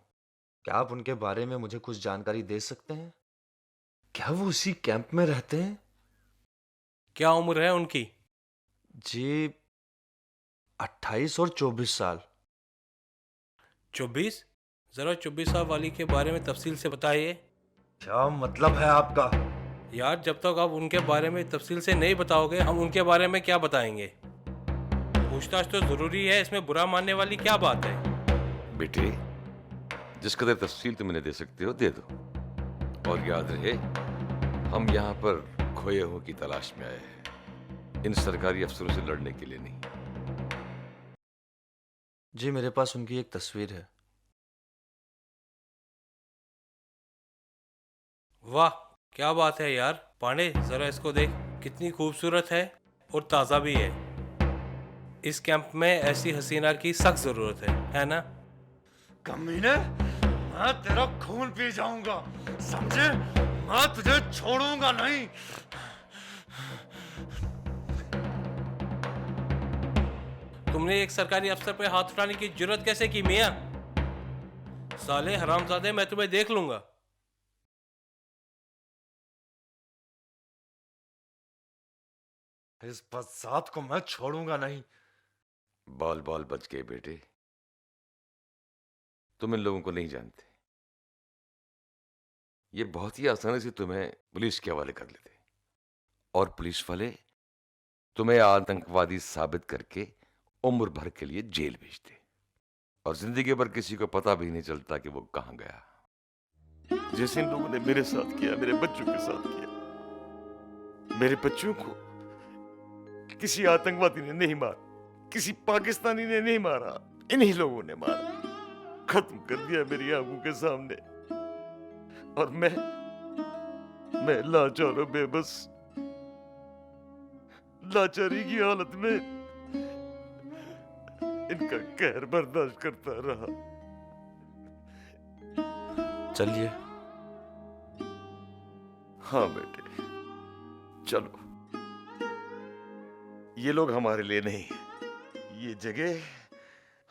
क्या आप उनके बारे में मुझे कुछ जानकारी दे सकते हैं? क्या वो उसी कैंप में रहते हैं? क्या उम्र है उनकी? जी 28 और 24 साल। 24? जरा 24 साल वाली के बारे में तफसील से बताइए। क्या मतलब है आपका? यार जब तक आप उनके बारे में तफसील से नहीं बताओगे हम उनके बारे में क्या बताएंगे? पूछताछ तो जरूरी है, इसमें बुरा मानने वाली क्या बात है? बेटे जिस कदर तफसील तुम इन्हें दे सकते हो दे दो। और याद रहे हम यहाँ पर खोए हुओं की तलाश में आए हैं, इन सरकारी अफसरों से लड़ने के लिए नहीं। जी मेरे पास उनकी एक तस्वीर है। वाह क्या बात है यार। पांडे जरा इसको देख, कितनी खूबसूरत है और ताज़ा भी है। इस कैंप में ऐसी हसीना की सख्त जरूरत है ना? कमीने, मैं तेरा खून पी जाऊंगा, समझे? मैं तुझे छोड़ूंगा नहीं। तुमने एक सरकारी अफसर पे हाथ उठाने की जुर्रत कैसे की मियां? साले हरामजादे, मैं तुम्हें देख लूंगा। इस बदसात को मैं छोड़ूंगा नहीं। बाल बाल बच गए बेटे, तुम इन लोगों को नहीं जानते। ये बहुत ही आसानी से तुम्हें पुलिस के हवाले कर लेते और पुलिस वाले तुम्हें आतंकवादी साबित करके उम्र भर के लिए जेल भेजते और जिंदगी भर किसी को पता भी नहीं चलता कि वो कहां गया। जैसे इन लोगों ने मेरे साथ किया, मेरे बच्चों के साथ किया। मेरे बच्चों को किसी आतंकवादी ने नहीं मारा, किसी पाकिस्तानी ने नहीं मारा, इन्हीं लोगों ने मारा, खत्म कर दिया मेरी आंखों के सामने। और मैं लाचार और बेबस, लाचारी की हालत में इनका कहर बर्दाश्त करता रहा। चलिए। हाँ बेटे चलो। ये लोग हमारे लिए नहीं है, ये जगह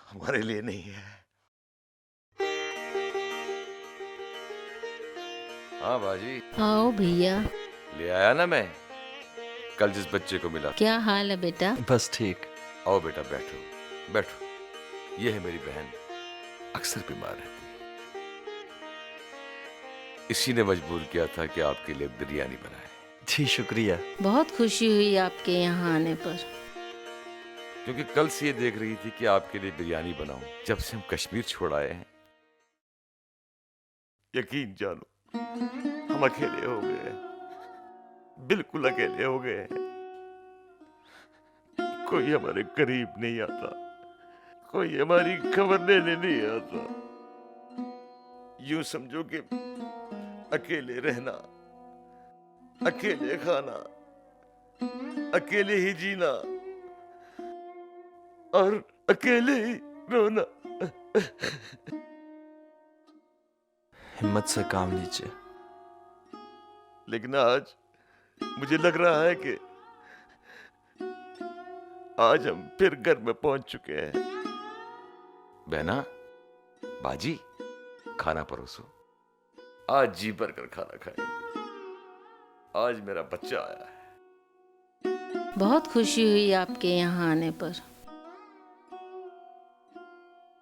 हमारे लिए नहीं है। हाँ बाजी, आओ भैया। ले आया ना मैं कल जिस बच्चे को मिला। क्या हाल है बेटा? बस ठीक। आओ बेटा, बैठो बैठो। ये है मेरी बहन, अक्सर बीमार रहती है। इसी ने मजबूर किया था कि आपके लिए बिरयानी बनाए। जी शुक्रिया। बहुत खुशी हुई आपके यहाँ आने पर। क्योंकि कल से ये देख रही थी कि आपके लिए बिरयानी बनाऊं। जब से हम कश्मीर छोड़ आए हैं, यकीन जानो हम अकेले हो गए हैं, बिल्कुल अकेले हो गए हैं। कोई हमारे करीब नहीं आता, कोई हमारी खबर लेने नहीं आता। यूं समझो कि अकेले रहना, अकेले खाना, अकेले ही जीना और अकेले ही रोना। हिम्मत से काम लीजिए। लेकिन आज मुझे लग रहा है कि आज हम फिर घर में पहुंच चुके हैं। बहना, बाजी, खाना परोसो। आज जी भर कर खाना खाएंगे। आज मेरा बच्चा आया है। बहुत खुशी हुई आपके यहाँ आने पर।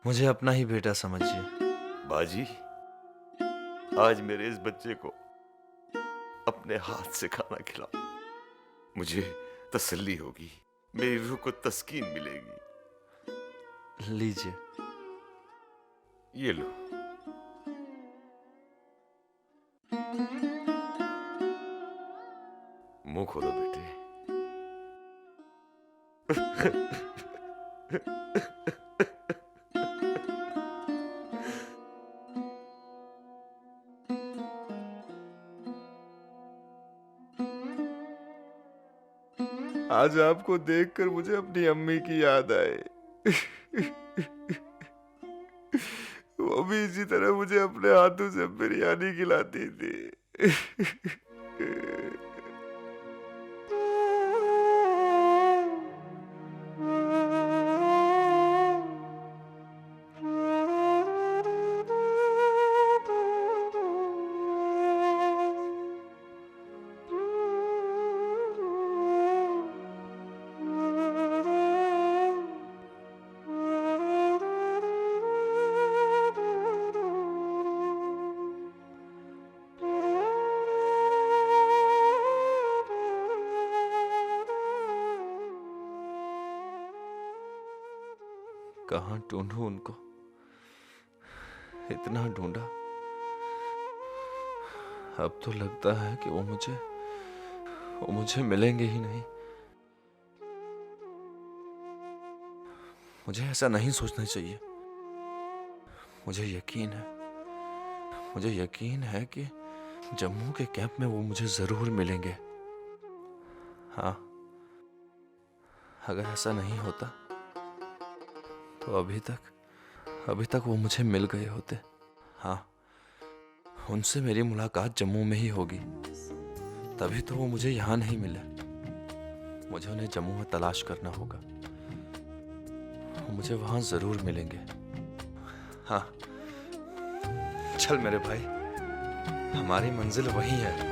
मुझे अपना ही बेटा समझिए। बाजी, आज मेरे इस बच्चे को अपने हाथ से खाना खिलाओ। मुझे तसल्ली होगी, मेरी रूह को तस्कीन मिलेगी। लीजिए। ये लो। मुंह खोलो बेटे। आज आपको देखकर मुझे अपनी अम्मी की याद आए। वो भी इसी तरह मुझे अपने हाथों से बिरयानी खिलाती थी। कहाँ ढूंढूं उनको? इतना ढूंढा, अब तो लगता है कि वो मुझे मिलेंगे ही नहीं। मुझे ऐसा नहीं सोचना चाहिए। मुझे यकीन है कि जम्मू के कैंप में वो मुझे जरूर मिलेंगे। हाँ, अगर ऐसा नहीं होता तो अभी तक वो मुझे मिल गए होते। हाँ, उनसे मेरी मुलाकात जम्मू में ही होगी, तभी तो वो मुझे यहाँ नहीं मिले। मुझे उन्हें जम्मू में तलाश करना होगा, वो मुझे वहां जरूर मिलेंगे। हाँ, चल मेरे भाई, हमारी मंजिल वही है।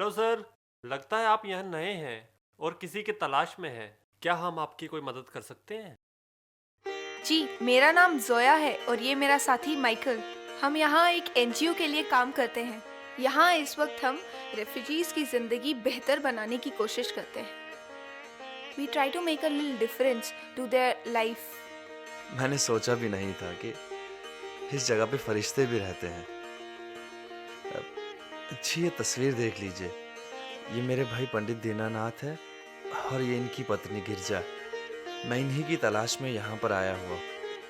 हेलो सर, लगता है आप यहाँ नए हैं और किसी की तलाश में हैं। क्या हम आपकी कोई मदद कर सकते हैं? जी, मेरा नाम जोया है और ये मेरा साथी माइकल। हम यहाँ एक एनजीओ के लिए काम करते हैं। यहाँ इस वक्त हम रेफ्यूजीज की ज़िंदगी बेहतर बनाने की कोशिश करते हैं। We try to make a little difference to their life. मैंने सोचा भी नहीं था कि इस जगह पे फरिश्ते भी रहते हैं। अच्छी ये तस्वीर देख लीजिए। ये मेरे भाई पंडित दीनानाथ है और ये इनकी पत्नी गिरजा। मैं इन्हीं की तलाश में यहाँ पर आया हुआ।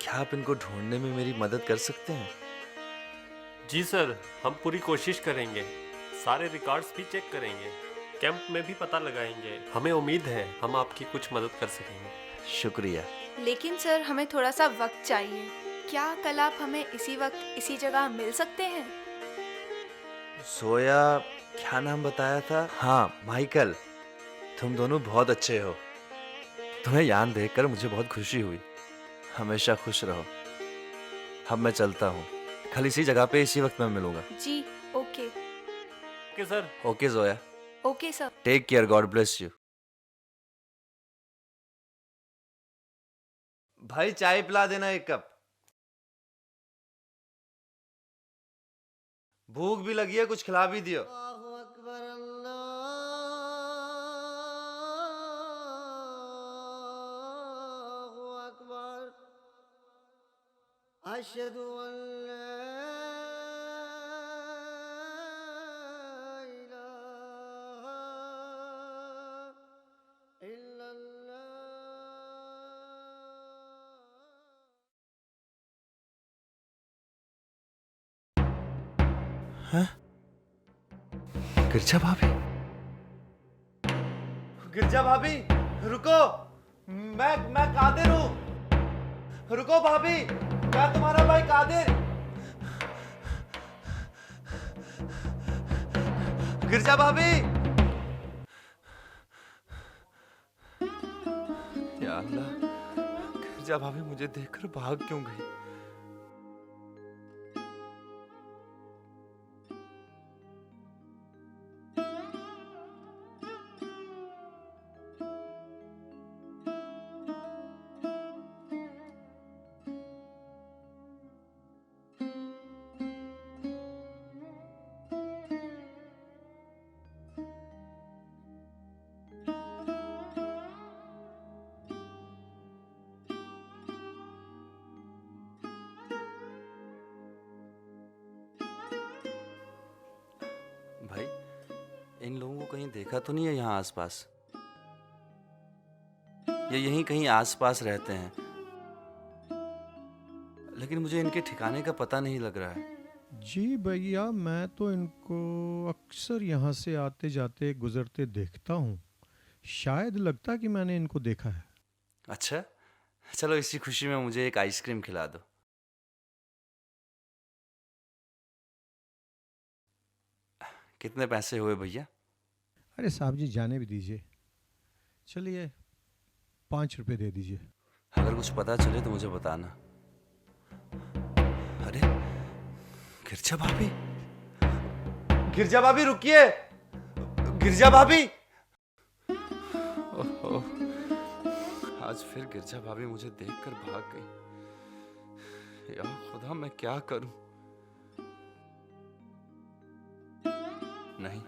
क्या आप इनको ढूंढने में मेरी मदद कर सकते हैं? जी सर, हम पूरी कोशिश करेंगे। सारे रिकॉर्ड्स भी चेक करेंगे, कैंप में भी पता लगाएंगे। हमें उम्मीद है हम आपकी कुछ मदद कर सकेंगे। शुक्रिया। लेकिन सर, हमें थोड़ा सा वक्त चाहिए। क्या कल आप हमें इसी वक्त इसी जगह मिल सकते हैं? सोया, क्या नाम बताया था? हाँ, माइकल। तुम दोनों बहुत अच्छे हो। तुम्हें याद देखकर मुझे बहुत खुशी हुई। हमेशा खुश रहो। अब मैं चलता हूँ। कल इसी जगह पे इसी वक्त मैं मिलूंगा। जी, okay. Okay sir. Okay Zoya. Okay sir. Take care, God bless you. भाई चाय पिला देना एक कप। भूख भी लगी है, कुछ खिला भी दियो। अशहदु अल्ला इलाहा इल्लल्लाह। हाँ? गिरजा भाभी? गिरजा भाभी, रुको। मैं कादिर हूँ। रुको भाभी, मैं तुम्हारा भाई कादिर। गिरजा भाभी। या अल्लाह, गिरजा भाभी मुझे देखकर भाग क्यों गई? भाई, इन लोगों को कहीं देखा तो नहीं है यहाँ आसपास? ये यहीं कहीं आसपास रहते हैं, लेकिन मुझे इनके ठिकाने का पता नहीं लग रहा है। जी भैया, मैं तो इनको अक्सर यहाँ से आते जाते गुजरते देखता हूँ। शायद लगता कि मैंने इनको देखा है। अच्छा, चलो इसी खुशी में मुझे एक आइसक्रीम खिला दो। कितने पैसे हुए भैया? अरे साहब जी, जाने भी दीजिए। चलिए 5 रुपए दे दीजिए। अगर कुछ पता चले तो मुझे बताना। अरे गिरजा भाभी, गिरजा भाभी रुकिए। गिरजा भाभी। ओहो, आज फिर गिरजा भाभी मुझे देखकर भाग गई। या खुदा, मैं क्या करूं? नहीं,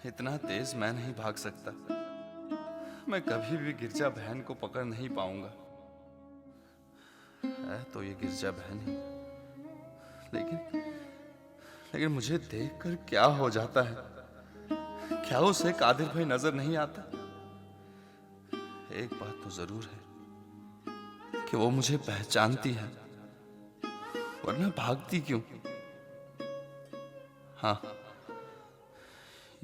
इतना तेज मैं नहीं भाग सकता। मैं कभी भी गिरजा बहन को पकड़ नहीं पाऊंगा। है तो ये गिरजा बहन ही, लेकिन मुझे देखकर क्या हो जाता है? क्या उसे कादिर भाई नजर नहीं आता? एक बात तो जरूर है कि वो मुझे पहचानती है, वरना भागती क्यों? हाँ,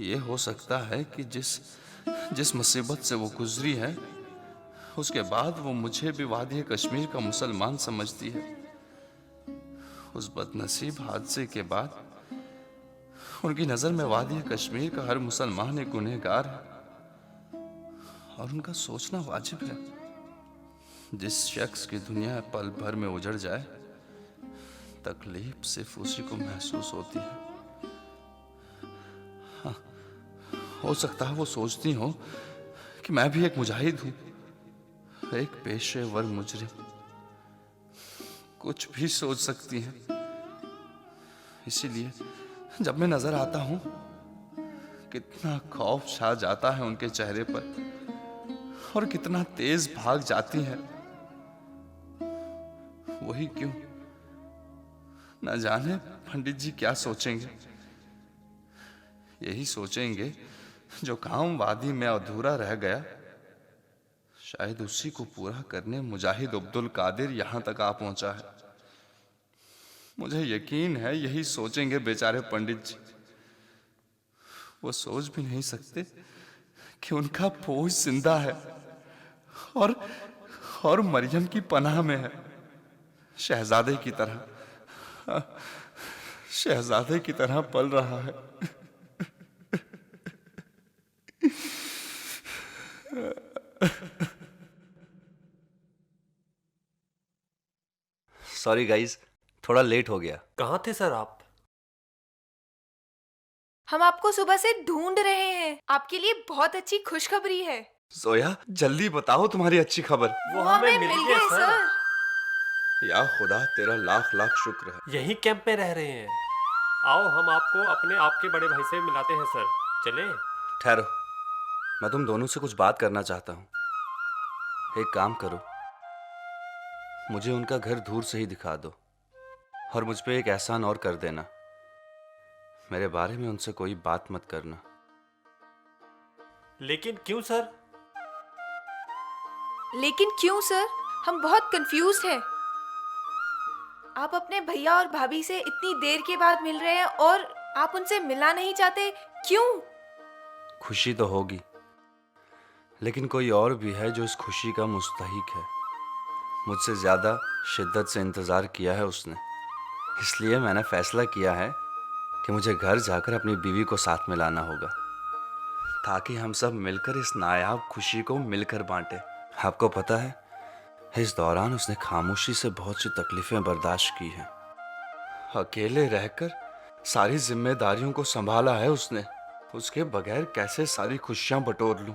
ये हो सकता है कि जिस मुसीबत से वो गुजरी है, उसके बाद वो मुझे भी वादी कश्मीर का मुसलमान समझती है। उस बदनसीब हादसे के बाद उनकी नजर में वादी कश्मीर का हर मुसलमान एक गुनहगार है, और उनका सोचना वाजिब है। जिस शख्स की दुनिया पल भर में उजड़ जाए, तकलीफ सिर्फ उसी को महसूस होती है। हो सकता है वो सोचती हो कि मैं भी एक मुजाहिद हूं, एक पेशेवर मुजरिम। कुछ भी सोच सकती हैं। इसीलिए जब मैं नजर आता हूं, कितना खौफ छा जाता है उनके चेहरे पर और कितना तेज भाग जाती है। वही क्यों, न जाने पंडित जी क्या सोचेंगे। यही सोचेंगे जो काम वादी में अधूरा रह गया, शायद उसी को पूरा करने मुजाहिद अब्दुल कादिर यहां तक आ पहुंचा है। मुझे यकीन है यही सोचेंगे बेचारे पंडित जी। वो सोच भी नहीं सकते कि उनका पोष जिंदा है और मरियम की पनाह में है, शहजादे की तरह, शहजादे की तरह पल रहा है। सॉरी गाइस, थोड़ा लेट हो गया। कहाँ थे सर आप? हम आपको सुबह से ढूंढ रहे हैं। आपके लिए बहुत अच्छी खुशखबरी है। जोया, जल्दी बताओ तुम्हारी अच्छी खबर। वो हमें मिल गए सर। या खुदा, तेरा लाख लाख शुक्र है। यही कैंप में रह रहे हैं। आओ हम आपको अपने आपके बड़े भाई से मिलाते हैं सर। चले? ठहरो, मैं तुम दोनों से कुछ बात करना चाहता हूँ। एक काम करो, मुझे उनका घर दूर से ही दिखा दो और मुझ पे एक एहसान और कर देना। मेरे बारे में उनसे कोई बात मत करना। लेकिन क्यों सर? लेकिन क्यों सर? हम बहुत कंफ्यूज हैं। आप अपने भैया और भाभी से इतनी देर के बाद मिल रहे हैं और आप उनसे मिलना नहीं चाहते, क्यों? खुशी तो होगी, लेकिन कोई और भी है जो इस खुशी का मुस्तहिक है। मुझसे ज्यादा शिद्दत से इंतजार किया है उसने, इसलिए मैंने फैसला किया है कि मुझे घर जाकर अपनी बीवी को साथ में लाना होगा, ताकि हम सब मिलकर इस नायाब खुशी को मिलकर बांटे। आपको पता है, इस दौरान उसने खामोशी से बहुत सी तकलीफें बर्दाश्त की हैं। अकेले रहकर सारी जिम्मेदारियों को संभाला है उसने। उसके बगैर कैसे सारी खुशियां बटोर लूं।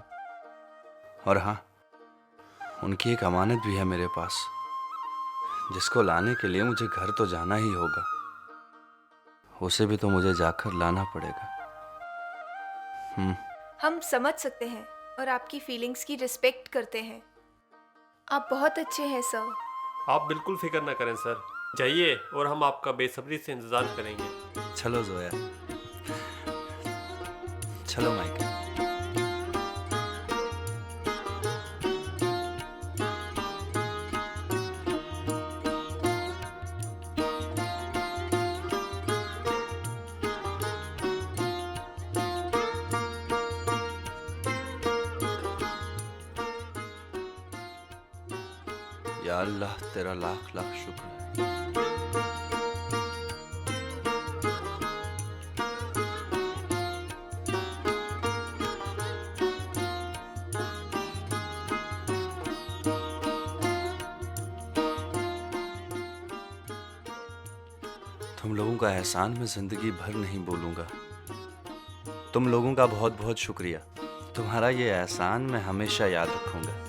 और हाँ, उनकी एक अमानत भी है मेरे पास, जिसको लाने के लिए मुझे घर तो जाना ही होगा। उसे भी तो मुझे जाकर लाना पड़ेगा। हम समझ सकते हैं और आपकी फीलिंग्स की रिस्पेक्ट करते हैं। आप बहुत अच्छे हैं सर। आप बिल्कुल फिक्र न करें सर। जाइए और हम आपका बेसब्री से इंतजार करेंगे। चलो जोया, चलो माइकल। या अल्लाह, तेरा लाख लाख शुक्र है। तुम लोगों का एहसान मैं जिंदगी भर नहीं भूलूंगा। तुम लोगों का बहुत बहुत शुक्रिया। तुम्हारा ये एहसान मैं हमेशा याद रखूंगा।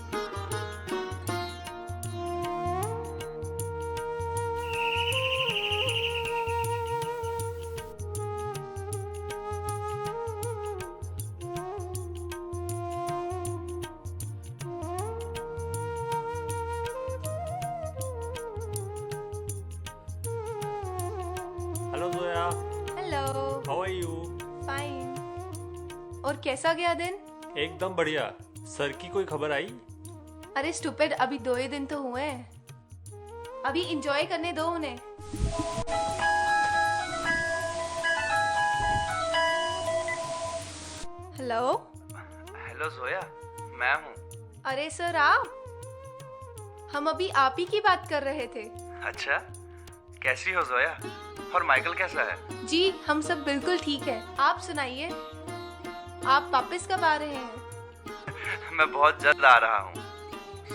Hello Zoya. Hello. How are you? Fine. और कैसा गया दिन? एकदम बढ़िया। सर की कोई खबर आई? अरे स्टूपिड, अभी 2 ही दिन तो हुए हैं। अभी इंजॉय करने दो उन्हें। हेलो। हेलो जोया, मैं हूँ। अरे सर आप, हम अभी आप ही की बात कर रहे थे। अच्छा, कैसी हो जोया? और माइकल कैसा है? जी हम सब बिल्कुल ठीक है। आप सुनाइए, आप वापस कब आ रहे हैं? मैं बहुत जल्द आ रहा हूँ।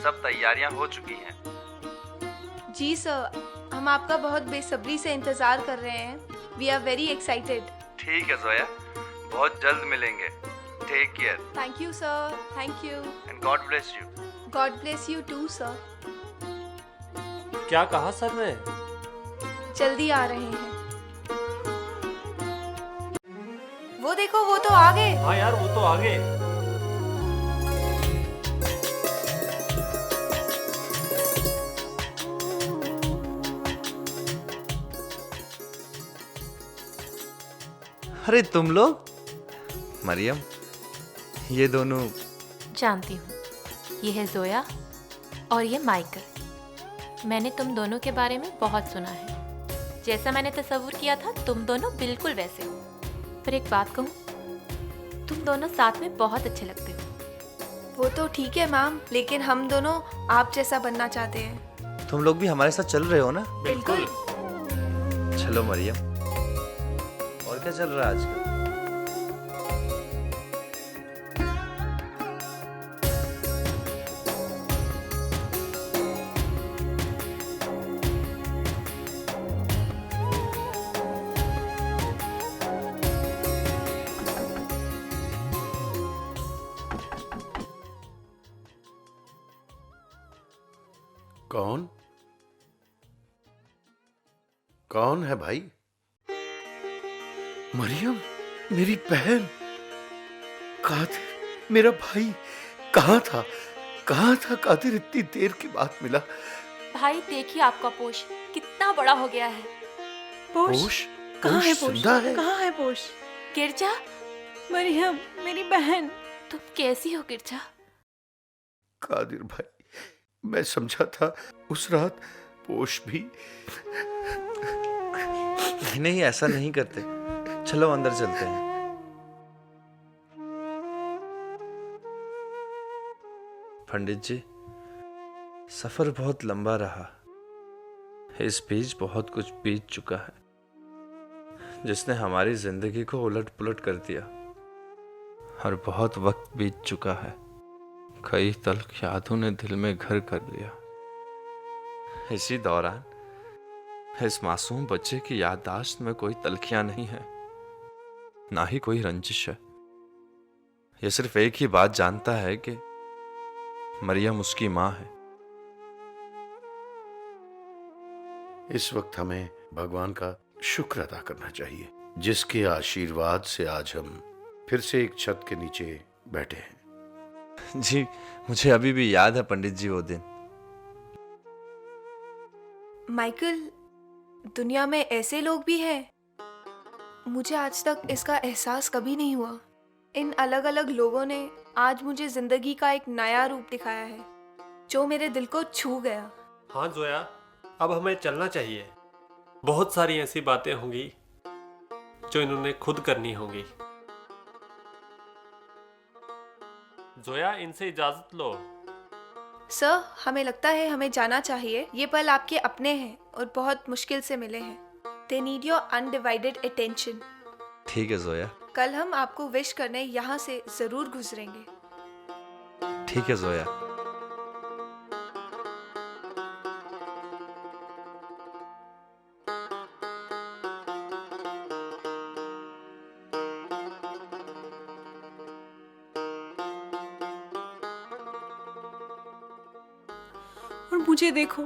सब तैयारियां हो चुकी हैं। जी सर, हम आपका बहुत बेसब्री से इंतजार कर रहे हैं। We are very excited. ठीक है जोया, बहुत जल्द मिलेंगे। Take care thank you sir, thank you. And God bless you. God bless you too sir. क्या कहा सर ने? जल्दी आ रहे हैं। वो देखो, वो तो आ गए। हाँ यार, वो तो आ गए। अरे तुम लोग, मरियम, ये दोनों। जानती हूँ, ये है जोया और ये माइकल। मैंने तुम दोनों के बारे में बहुत सुना है। जैसा मैंने तस्वुर किया था तुम दोनों बिल्कुल वैसे हो। पर एक बात कहूँ, तुम दोनों साथ में बहुत अच्छे लगते हो। वो तो ठीक है मैम, लेकिन हम दोनों आप जैसा बनना चाहते हैं। तुम लोग भी हमारे साथ चल रहे हो ना? बिल्कुल। चलो मरियम, और क्या चल रहा है आजकल? कौन कौन है भाई? मरियम, मेरी बहन। कादिर, मेरा भाई। कहाँ था कादिर? इतनी देर के बाद मिला। भाई देखिए, आपका पोष कितना बड़ा हो गया है। पोष? कहाँ है पोष? जिंदा है? कहाँ है पोष? गिरजा, मरियम, मेरी बहन। तुम कैसी हो गिरजा? कादिर भाई, मैं समझा था उस रात पोष भी। नहीं, ऐसा नहीं करते। चलो अंदर चलते हैं। पंडित जी, सफर बहुत लंबा रहा। इस बीच बहुत कुछ बीत चुका है, जिसने हमारी जिंदगी को उलट पुलट कर दिया। और बहुत वक्त बीत चुका है। कई तल्ख यादों ने दिल में घर कर लिया। इसी दौरान इस मासूम बच्चे की याददाश्त में कोई तल्खियां नहीं है, ना ही कोई रंजिश है। यह सिर्फ एक ही बात जानता है कि मरियम उसकी मां है। इस वक्त हमें भगवान का शुक्र अदा करना चाहिए, जिसके आशीर्वाद से आज हम फिर से एक छत के नीचे बैठे हैं। जी, मुझे अभी भी याद है पंडित जी वो दिन। माइकल, दुनिया में ऐसे लोग भी हैं। मुझे आज तक इसका एहसास कभी नहीं हुआ। इन अलग अलग लोगों ने आज मुझे जिंदगी का एक नया रूप दिखाया है, जो मेरे दिल को छू गया। हाँ जोया, अब हमें चलना चाहिए। बहुत सारी ऐसी बातें होंगी जो इन्होंने खुद करनी होंगी। जोया, इनसे इजाजत लो। सर, हमें लगता है हमें जाना चाहिए। ये पल आपके अपने हैं और बहुत मुश्किल से मिले हैं। They need your undivided attention. ठीक है जोया। कल हम आपको विश करने यहाँ से जरूर गुजरेंगे। ठीक है जोया। और मुझे देखो,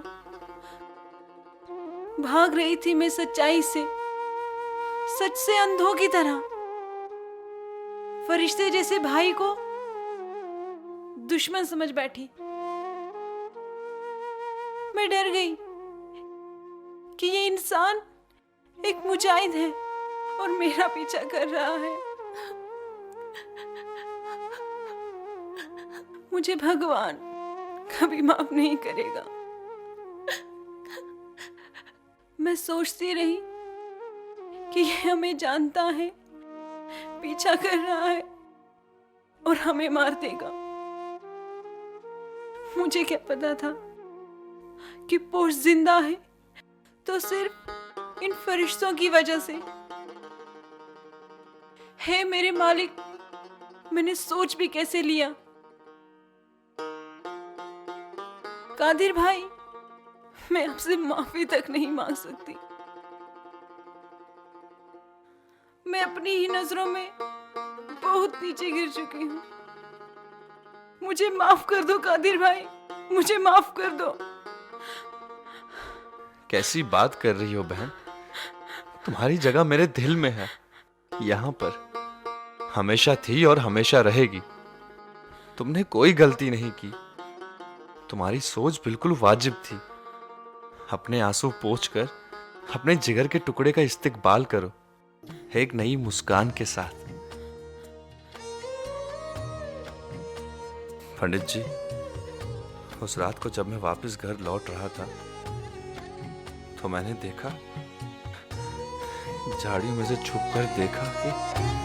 भाग रही थी मैं सच्चाई से, सच से अंधों की तरह। फरिश्ते जैसे भाई को दुश्मन समझ बैठी। मैं डर गई कि ये इंसान एक मुजाहिद है और मेरा पीछा कर रहा है। मुझे भगवान कभी माफ नहीं करेगा। मैं सोचती रही कि ये हमें जानता है, पीछा कर रहा है और हमें मार देगा। मुझे क्या पता था कि पोष जिंदा है तो सिर्फ इन फरिश्तों की वजह से। हे मेरे मालिक, मैंने सोच भी कैसे लिया। कादिर भाई, मैं आपसे माफी तक नहीं मांग सकती। मैं अपनी ही नजरों में बहुत बहुत नीचे गिर चुकी हूँ। मुझे माफ कर दो कादिर भाई, मुझे माफ कर दो। कैसी बात कर रही हो बहन? तुम्हारी जगह मेरे दिल में है, यहाँ पर हमेशा थी और हमेशा रहेगी। तुमने कोई गलती नहीं की। तुम्हारी सोच बिल्कुल वाजिब थी। अपने आंसू पोंछकर अपने जिगर के टुकड़े का इस्तिकबाल करो, एक नई मुस्कान के साथ। पंडित जी, उस रात को जब मैं वापस घर लौट रहा था तो मैंने देखा, झाड़ियों में से छुपकर देखा कि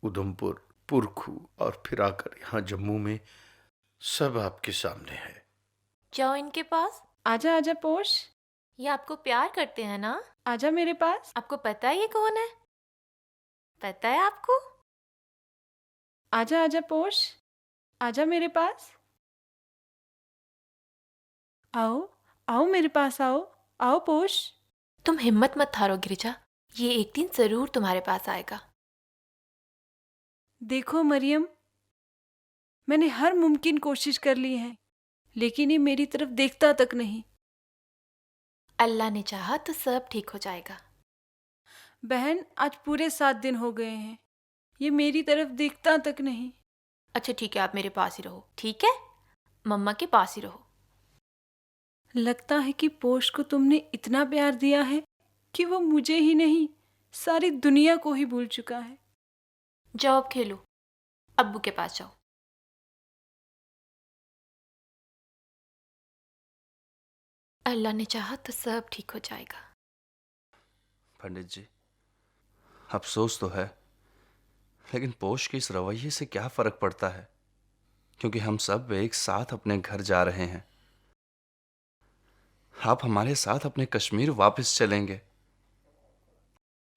उधमपुर, पुरखू और फिर आकर यहाँ जम्मू में सब आपके सामने है। जाओ इनके पास। आजा आजा पोश। ये आपको प्यार करते हैं ना? आजा मेरे पास। आपको पता है ये कौन है? पता है आपको? आजा आजा पोश, आजा मेरे पास। आओ आओ मेरे पास, आओ आओ पोश। तुम हिम्मत मत हारो गिरिजा, ये एक दिन जरूर तुम्हारे पास आएगा। देखो मरियम, मैंने हर मुमकिन कोशिश कर ली है, लेकिन ये मेरी तरफ देखता तक नहीं। अल्लाह ने चाहा तो सब ठीक हो जाएगा। बहन, आज पूरे 7 दिन हो गए हैं, ये मेरी तरफ देखता तक नहीं। अच्छा ठीक है, आप मेरे पास ही रहो, ठीक है? मम्मा के पास ही रहो। लगता है कि पोश को तुमने इतना प्यार दिया है कि वो मुझे ही नहीं, सारी दुनिया को ही भूल चुका है। जाओ अब खेलो, अब्बू के पास जाओ। अल्लाह ने चाहा तो सब ठीक हो जाएगा। पंडित जी, अफसोस तो है, लेकिन पोश के इस रवैये से क्या फर्क पड़ता है, क्योंकि हम सब एक साथ अपने घर जा रहे हैं। आप हमारे साथ अपने कश्मीर वापस चलेंगे।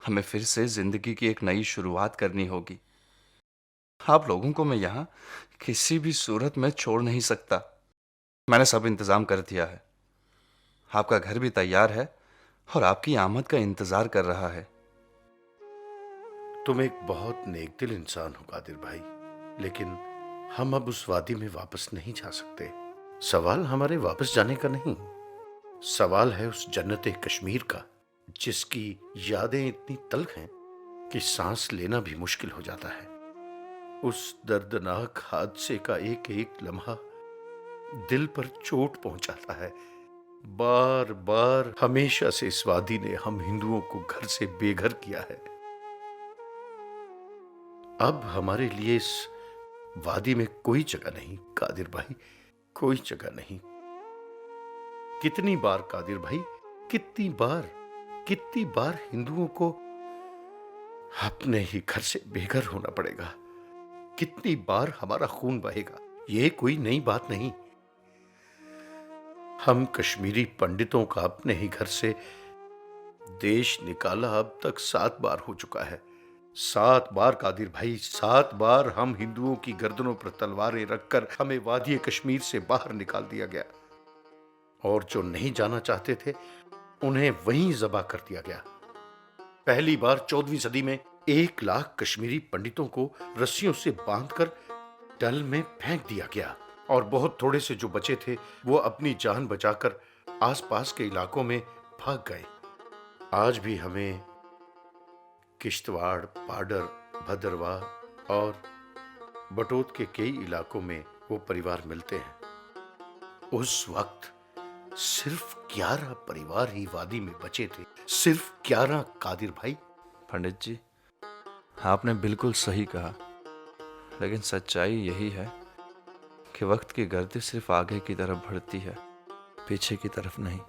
हमें फिर से जिंदगी की एक नई शुरुआत करनी होगी। आप लोगों को मैं यहां किसी भी सूरत में छोड़ नहीं सकता। मैंने सब इंतजाम कर दिया है। आपका घर भी तैयार है और आपकी आमद का इंतजार कर रहा है। तुम एक बहुत नेकदिल इंसान हो कादिर भाई, लेकिन हम अब उस वादी में वापस नहीं जा सकते। सवाल हमारे वापस जाने का नहीं, सवाल है उस जन्नत कश्मीर का, जिसकी यादें इतनी तल्ख हैं कि सांस लेना भी मुश्किल हो जाता है। उस दर्दनाक हादसे का एक एक लम्हा दिल पर चोट पहुंचाता है। बार बार हमेशा से इस वादी ने हम हिंदुओं को घर से बेघर किया है। अब हमारे लिए इस वादी में कोई जगह नहीं कादिर भाई, कोई जगह नहीं। कितनी बार कादिर भाई, कितनी बार हिंदुओं को अपने ही घर से बेघर होना पड़ेगा, कितनी बार हमारा खून बहेगा। ये कोई नई बात नहीं। हम कश्मीरी पंडितों का अपने ही घर से देश निकाला अब तक 7 बार हो चुका है। 7 बार कादिर भाई, 7 बार हम हिंदुओं की गर्दनों पर तलवारें रखकर हमें वादी कश्मीर से बाहर निकाल दिया गया, और जो नहीं जाना चाहते थे उन्हें वहीं ज़बा कर दिया गया। पहली बार 14वीं सदी में 1 लाख कश्मीरी पंडितों को रस्सियों से बांधकर डल में फेंक दिया गया, और बहुत थोड़े से जो बचे थे वो अपनी जान बचाकर आसपास के इलाकों में भाग गए। आज भी हमें किश्तवाड़, पाडर, भद्रवाह और बटोत के कई इलाकों में वो परिवार मिलते हैं। उस वक्त सिर्फ 11 परिवार ही वादी में बचे थे, सिर्फ 11 कादिर भाई। पंडित जी, आपने बिल्कुल सही कहा, लेकिन सच्चाई यही है कि वक्त की गर्दी सिर्फ आगे की तरफ बढ़ती है, पीछे की तरफ नहीं।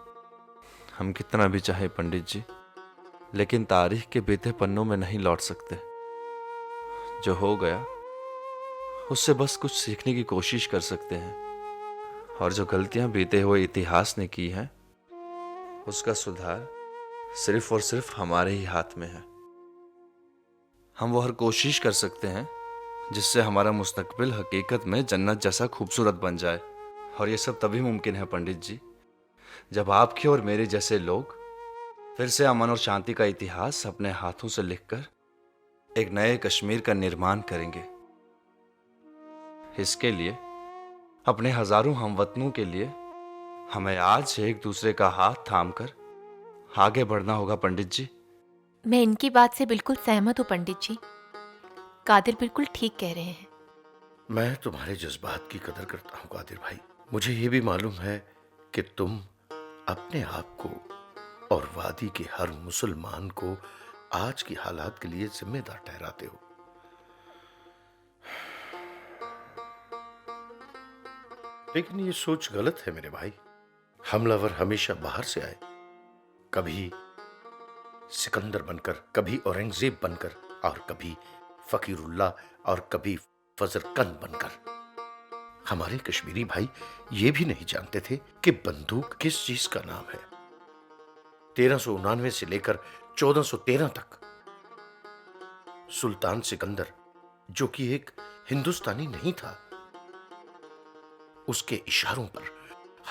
हम कितना भी चाहे पंडित जी, लेकिन तारीख के बीते पन्नों में नहीं लौट सकते। जो हो गया उससे बस कुछ सीखने की कोशिश कर सकते हैं, और जो गलतियां बीते हुए इतिहास ने की हैं उसका सुधार सिर्फ और सिर्फ हमारे ही हाथ में है। हम वो हर कोशिश कर सकते हैं जिससे हमारा मुस्तकबिल हकीकत में जन्नत जैसा खूबसूरत बन जाए, और ये सब तभी मुमकिन है पंडित जी जब आपके और मेरे जैसे लोग फिर से अमन और शांति का इतिहास अपने हाथों से लिखकर एक नए कश्मीर का निर्माण करेंगे। इसके लिए अपने हजारों हमवतनों के लिए हमें आज एक दूसरे का हाथ थामकर आगे बढ़ना होगा पंडित जी। मैं इनकी बात से बिल्कुल सहमत हूँ पंडित जी। कादिर बिल्कुल ठीक कह रहे हैं। मैं तुम्हारे जज्बात की कदर करता हूँ कादिर भाई। मुझे ये भी मालूम है कि तुम अपने आप को और वादी के हर मुसलमान को आज की हालात के लिए जिम्मेदार ठहराते हो। लेकिन ये सोच गलत है मेरे भाई। हमलावर हमेशा बाहर से आए, कभी सिकंदर बनकर, कभी औरंगजेब बनकर, और कभी फकीरुल्लाह, और कभी फजरकंद बनकर। हमारे कश्मीरी भाई ये भी नहीं जानते थे कि बंदूक किस चीज का नाम है। 1399 से लेकर 1413 तक सुल्तान सिकंदर, जो कि एक हिंदुस्तानी नहीं था, उसके इशारों पर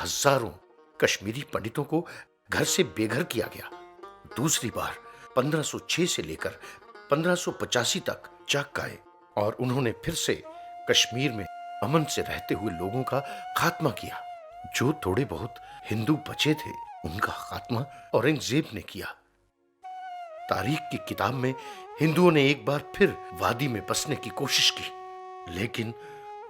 हजारों कश्मीरी पंडितों को घर से बेघर किया गया। दूसरी बार 1506 से लेकर 1585 तक चाक आए, और उन्होंने फिर से कश्मीर में अमन से रहते हुए लोगों का खात्मा किया। जो थोड़े बहुत हिंदू बचे थे उनका खात्मा औरंगजेब ने किया। तारीख की किताब में हिंदुओं ने एक बार फिर वादी में बसने की कोशिश की, लेकिन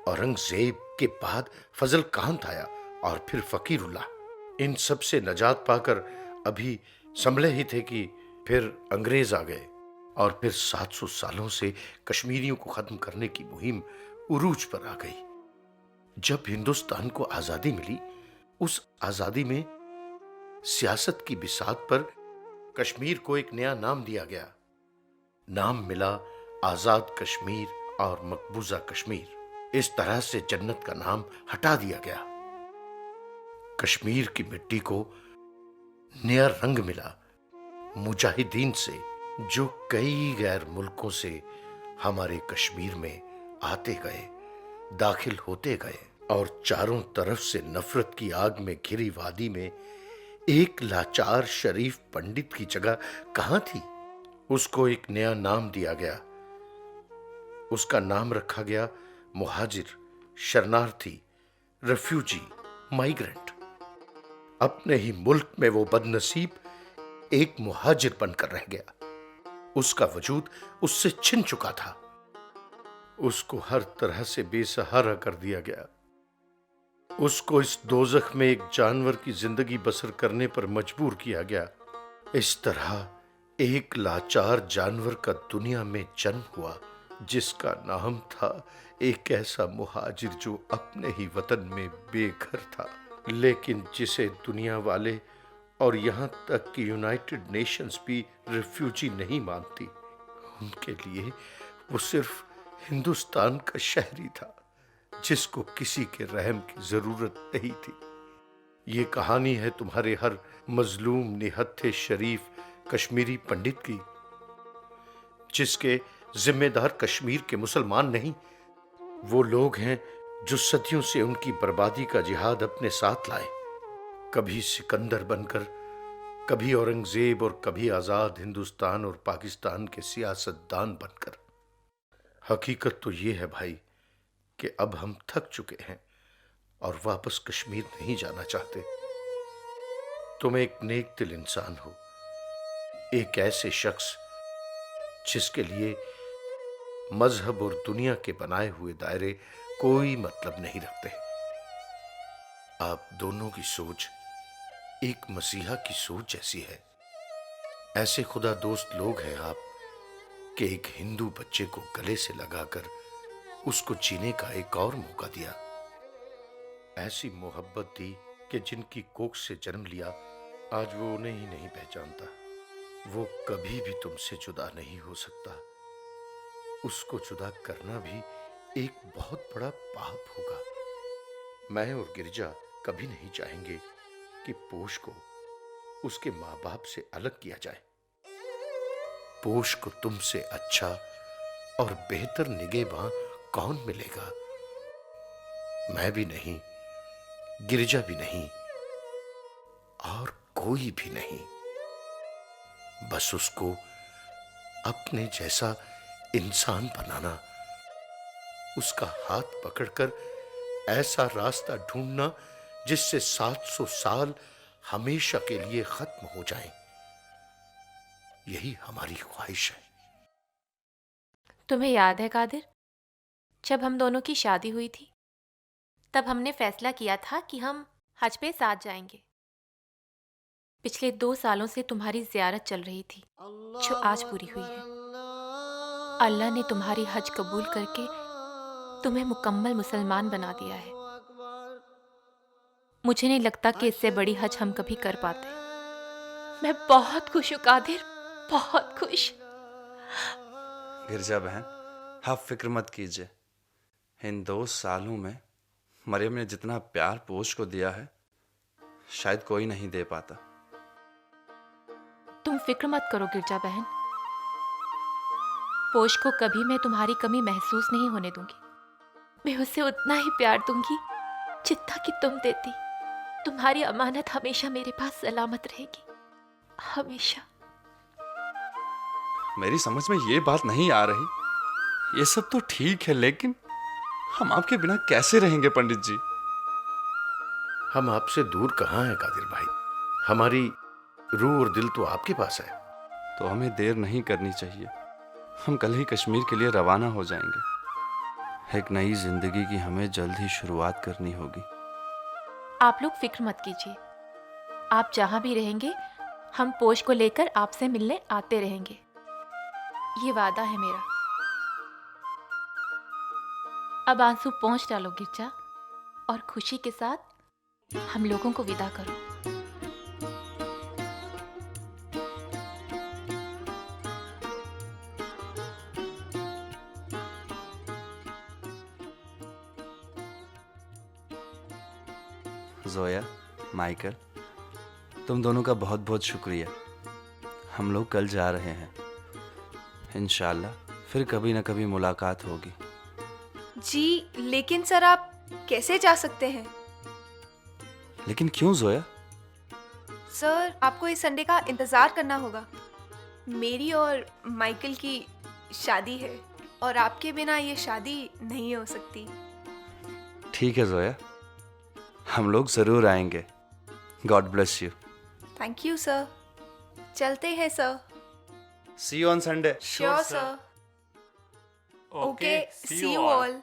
औरंगजेब के बाद फजल कांत आया और फिर फकीरुल्लाह। इन सब से नजात पाकर अभी संभले ही थे कि फिर अंग्रेज आ गए, और फिर 700 सालों से कश्मीरियों को खत्म करने की मुहिम उरूज पर आ गई। जब हिंदुस्तान को आजादी मिली, उस आजादी में सियासत की बिसात पर कश्मीर को एक नया नाम दिया गया। नाम मिला आजाद कश्मीर और मकबूजा कश्मीर। इस तरह से जन्नत का नाम हटा दिया गया। कश्मीर की मिट्टी को नया रंग मिला मुजाहिदीन से, जो कई गैर मुल्कों से हमारे कश्मीर में आते गए, दाखिल होते गए, और चारों तरफ से नफरत की आग में घिरी वादी में एक लाचार शरीफ पंडित की जगह कहां थी। उसको एक नया नाम दिया गया। उसका नाम रखा गया मुहाजिर, शरणार्थी, रेफ्यूजी, माइग्रेंट। अपने ही मुल्क में वो बदनसीब एक मुहाजिर बनकर रह गया। उसका वजूद उससे छिन चुका था। उसको हर तरह से बेसहारा कर दिया गया। उसको इस दोजख में एक जानवर की जिंदगी बसर करने पर मजबूर किया गया। इस तरह एक लाचार जानवर का दुनिया में जन्म हुआ, जिसका नाम था एक ऐसा मुहाजिर जो अपने ही वतन में बेघर था, लेकिन जिसे दुनिया वाले और यहाँ तक कि यूनाइटेड नेशंस भी रिफ्यूजी नहीं मानती। उनके लिए वो सिर्फ हिंदुस्तान का शहरी था, जिसको किसी के रहम की जरूरत नहीं थी। ये कहानी है तुम्हारे हर मजलूम निहत्थे शरीफ कश्मीरी पंडित की, जिसके जिम्मेदार कश्मीर के मुसलमान नहीं, वो लोग हैं जो सदियों से उनकी बर्बादी का जिहाद अपने साथ लाए, कभी सिकंदर बनकर, कभी औरंगजेब और कभी आजाद हिंदुस्तान और पाकिस्तान के सियासतदान बनकर। हकीकत तो ये है भाई कि अब हम थक चुके हैं और वापस कश्मीर नहीं जाना चाहते। तुम एक नेक दिल इंसान हो, एक ऐसे शख्स जिसके लिए मजहब और दुनिया के बनाए हुए दायरे कोई मतलब नहीं रखते। आप दोनों की सोच एक मसीहा की सोच जैसी है। ऐसे खुदा दोस्त लोग हैं आप कि एक हिंदू बच्चे को गले से लगाकर उसको जीने का एक और मौका दिया। ऐसी मोहब्बत दी कि जिनकी कोख से जन्म लिया आज वो उन्हें ही नहीं पहचानता। वो कभी भी तुमसे जुदा नहीं हो सकता। उसको जुदा करना भी एक बहुत बड़ा पाप होगा। मैं और गिरजा कभी नहीं चाहेंगे कि पोष को उसके माँ बाप से अलग किया जाए। पोष को तुमसे अच्छा और बेहतर निगहबान कौन मिलेगा? मैं भी नहीं, गिरजा भी नहीं, और कोई भी नहीं। बस उसको अपने जैसा इंसान बनाना, उसका हाथ पकड़कर ऐसा रास्ता ढूंढना जिससे 700 साल हमेशा के लिए खत्म हो जाएं। यही हमारी ख्वाहिश है। तुम्हें याद है कादिर, जब हम दोनों की शादी हुई थी तब हमने फैसला किया था कि हम हज पे साथ जाएंगे। पिछले 2 सालों से तुम्हारी ज़ियारत चल रही थी जो आज पूरी हुई है। अल्लाह ने तुम्हारी हज कबूल करके तुम्हें मुकम्मल मुसलमान बना दिया है। मुझे नहीं लगता कि इससे बड़ी हज हम कभी कर पाते। मैं बहुत खुश हूँ कादिर, बहुत खुश। गिरजा बहन, आप फिक्र मत कीजिए। इन 2 सालों में मरियम ने जितना प्यार पोष को दिया है शायद कोई नहीं दे पाता। तुम फिक्र मत करो गिरजा बहन, पोष को कभी मैं तुम्हारी कमी महसूस नहीं होने दूंगी। मैं उसे उतना ही प्यार दूंगी जितना कि तुम देती। तुम्हारी अमानत हमेशा मेरे पास सलामत रहेगी, हमेशा। मेरी समझ में ये बात नहीं आ रही। ये सब तो ठीक है, लेकिन हम आपके बिना कैसे रहेंगे पंडित जी? हम आपसे दूर कहाँ हैं कादिर भाई? हमारी रूह और दिल तो आपके पास है। तो हमें देर नहीं करनी चाहिए। हम कल ही कश्मीर के लिए रवाना हो जाएंगे। एक नई जिंदगी की हमें जल्द ही शुरुआत करनी होगी। आप लोग फिक्र मत कीजिए। आप जहां भी रहेंगे हम पोष को लेकर आपसे मिलने आते रहेंगे। ये वादा है मेरा। अब आंसू पोंछ डालो गिरजा और खुशी के साथ हम लोगों को विदा करो। जोया, माइकल, तुम दोनों का बहुत बहुत शुक्रिया। हम लोग कल जा रहे हैं। इंशाल्लाह फिर कभी न कभी मुलाकात होगी। जी, लेकिन सर आप कैसे जा सकते हैं? लेकिन क्यों जोया? सर, आपको इस संडे का इंतजार करना होगा। मेरी और माइकल की शादी है और आपके बिना ये शादी नहीं हो सकती। ठीक है जोया, हम लोग जरूर आएंगे। God bless you. Thank you sir. चलते हैं sir. See you on Sunday. Sure sir. Okay, see you all.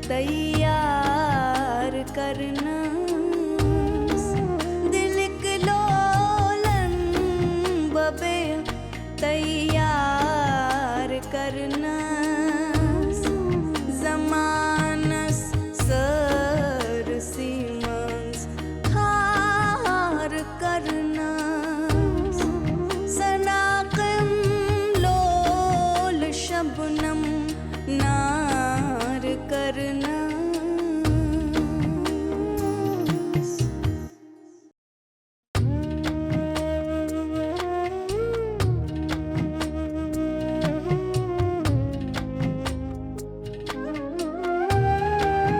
तैयार करना दिल लोलन बबे तैयार करना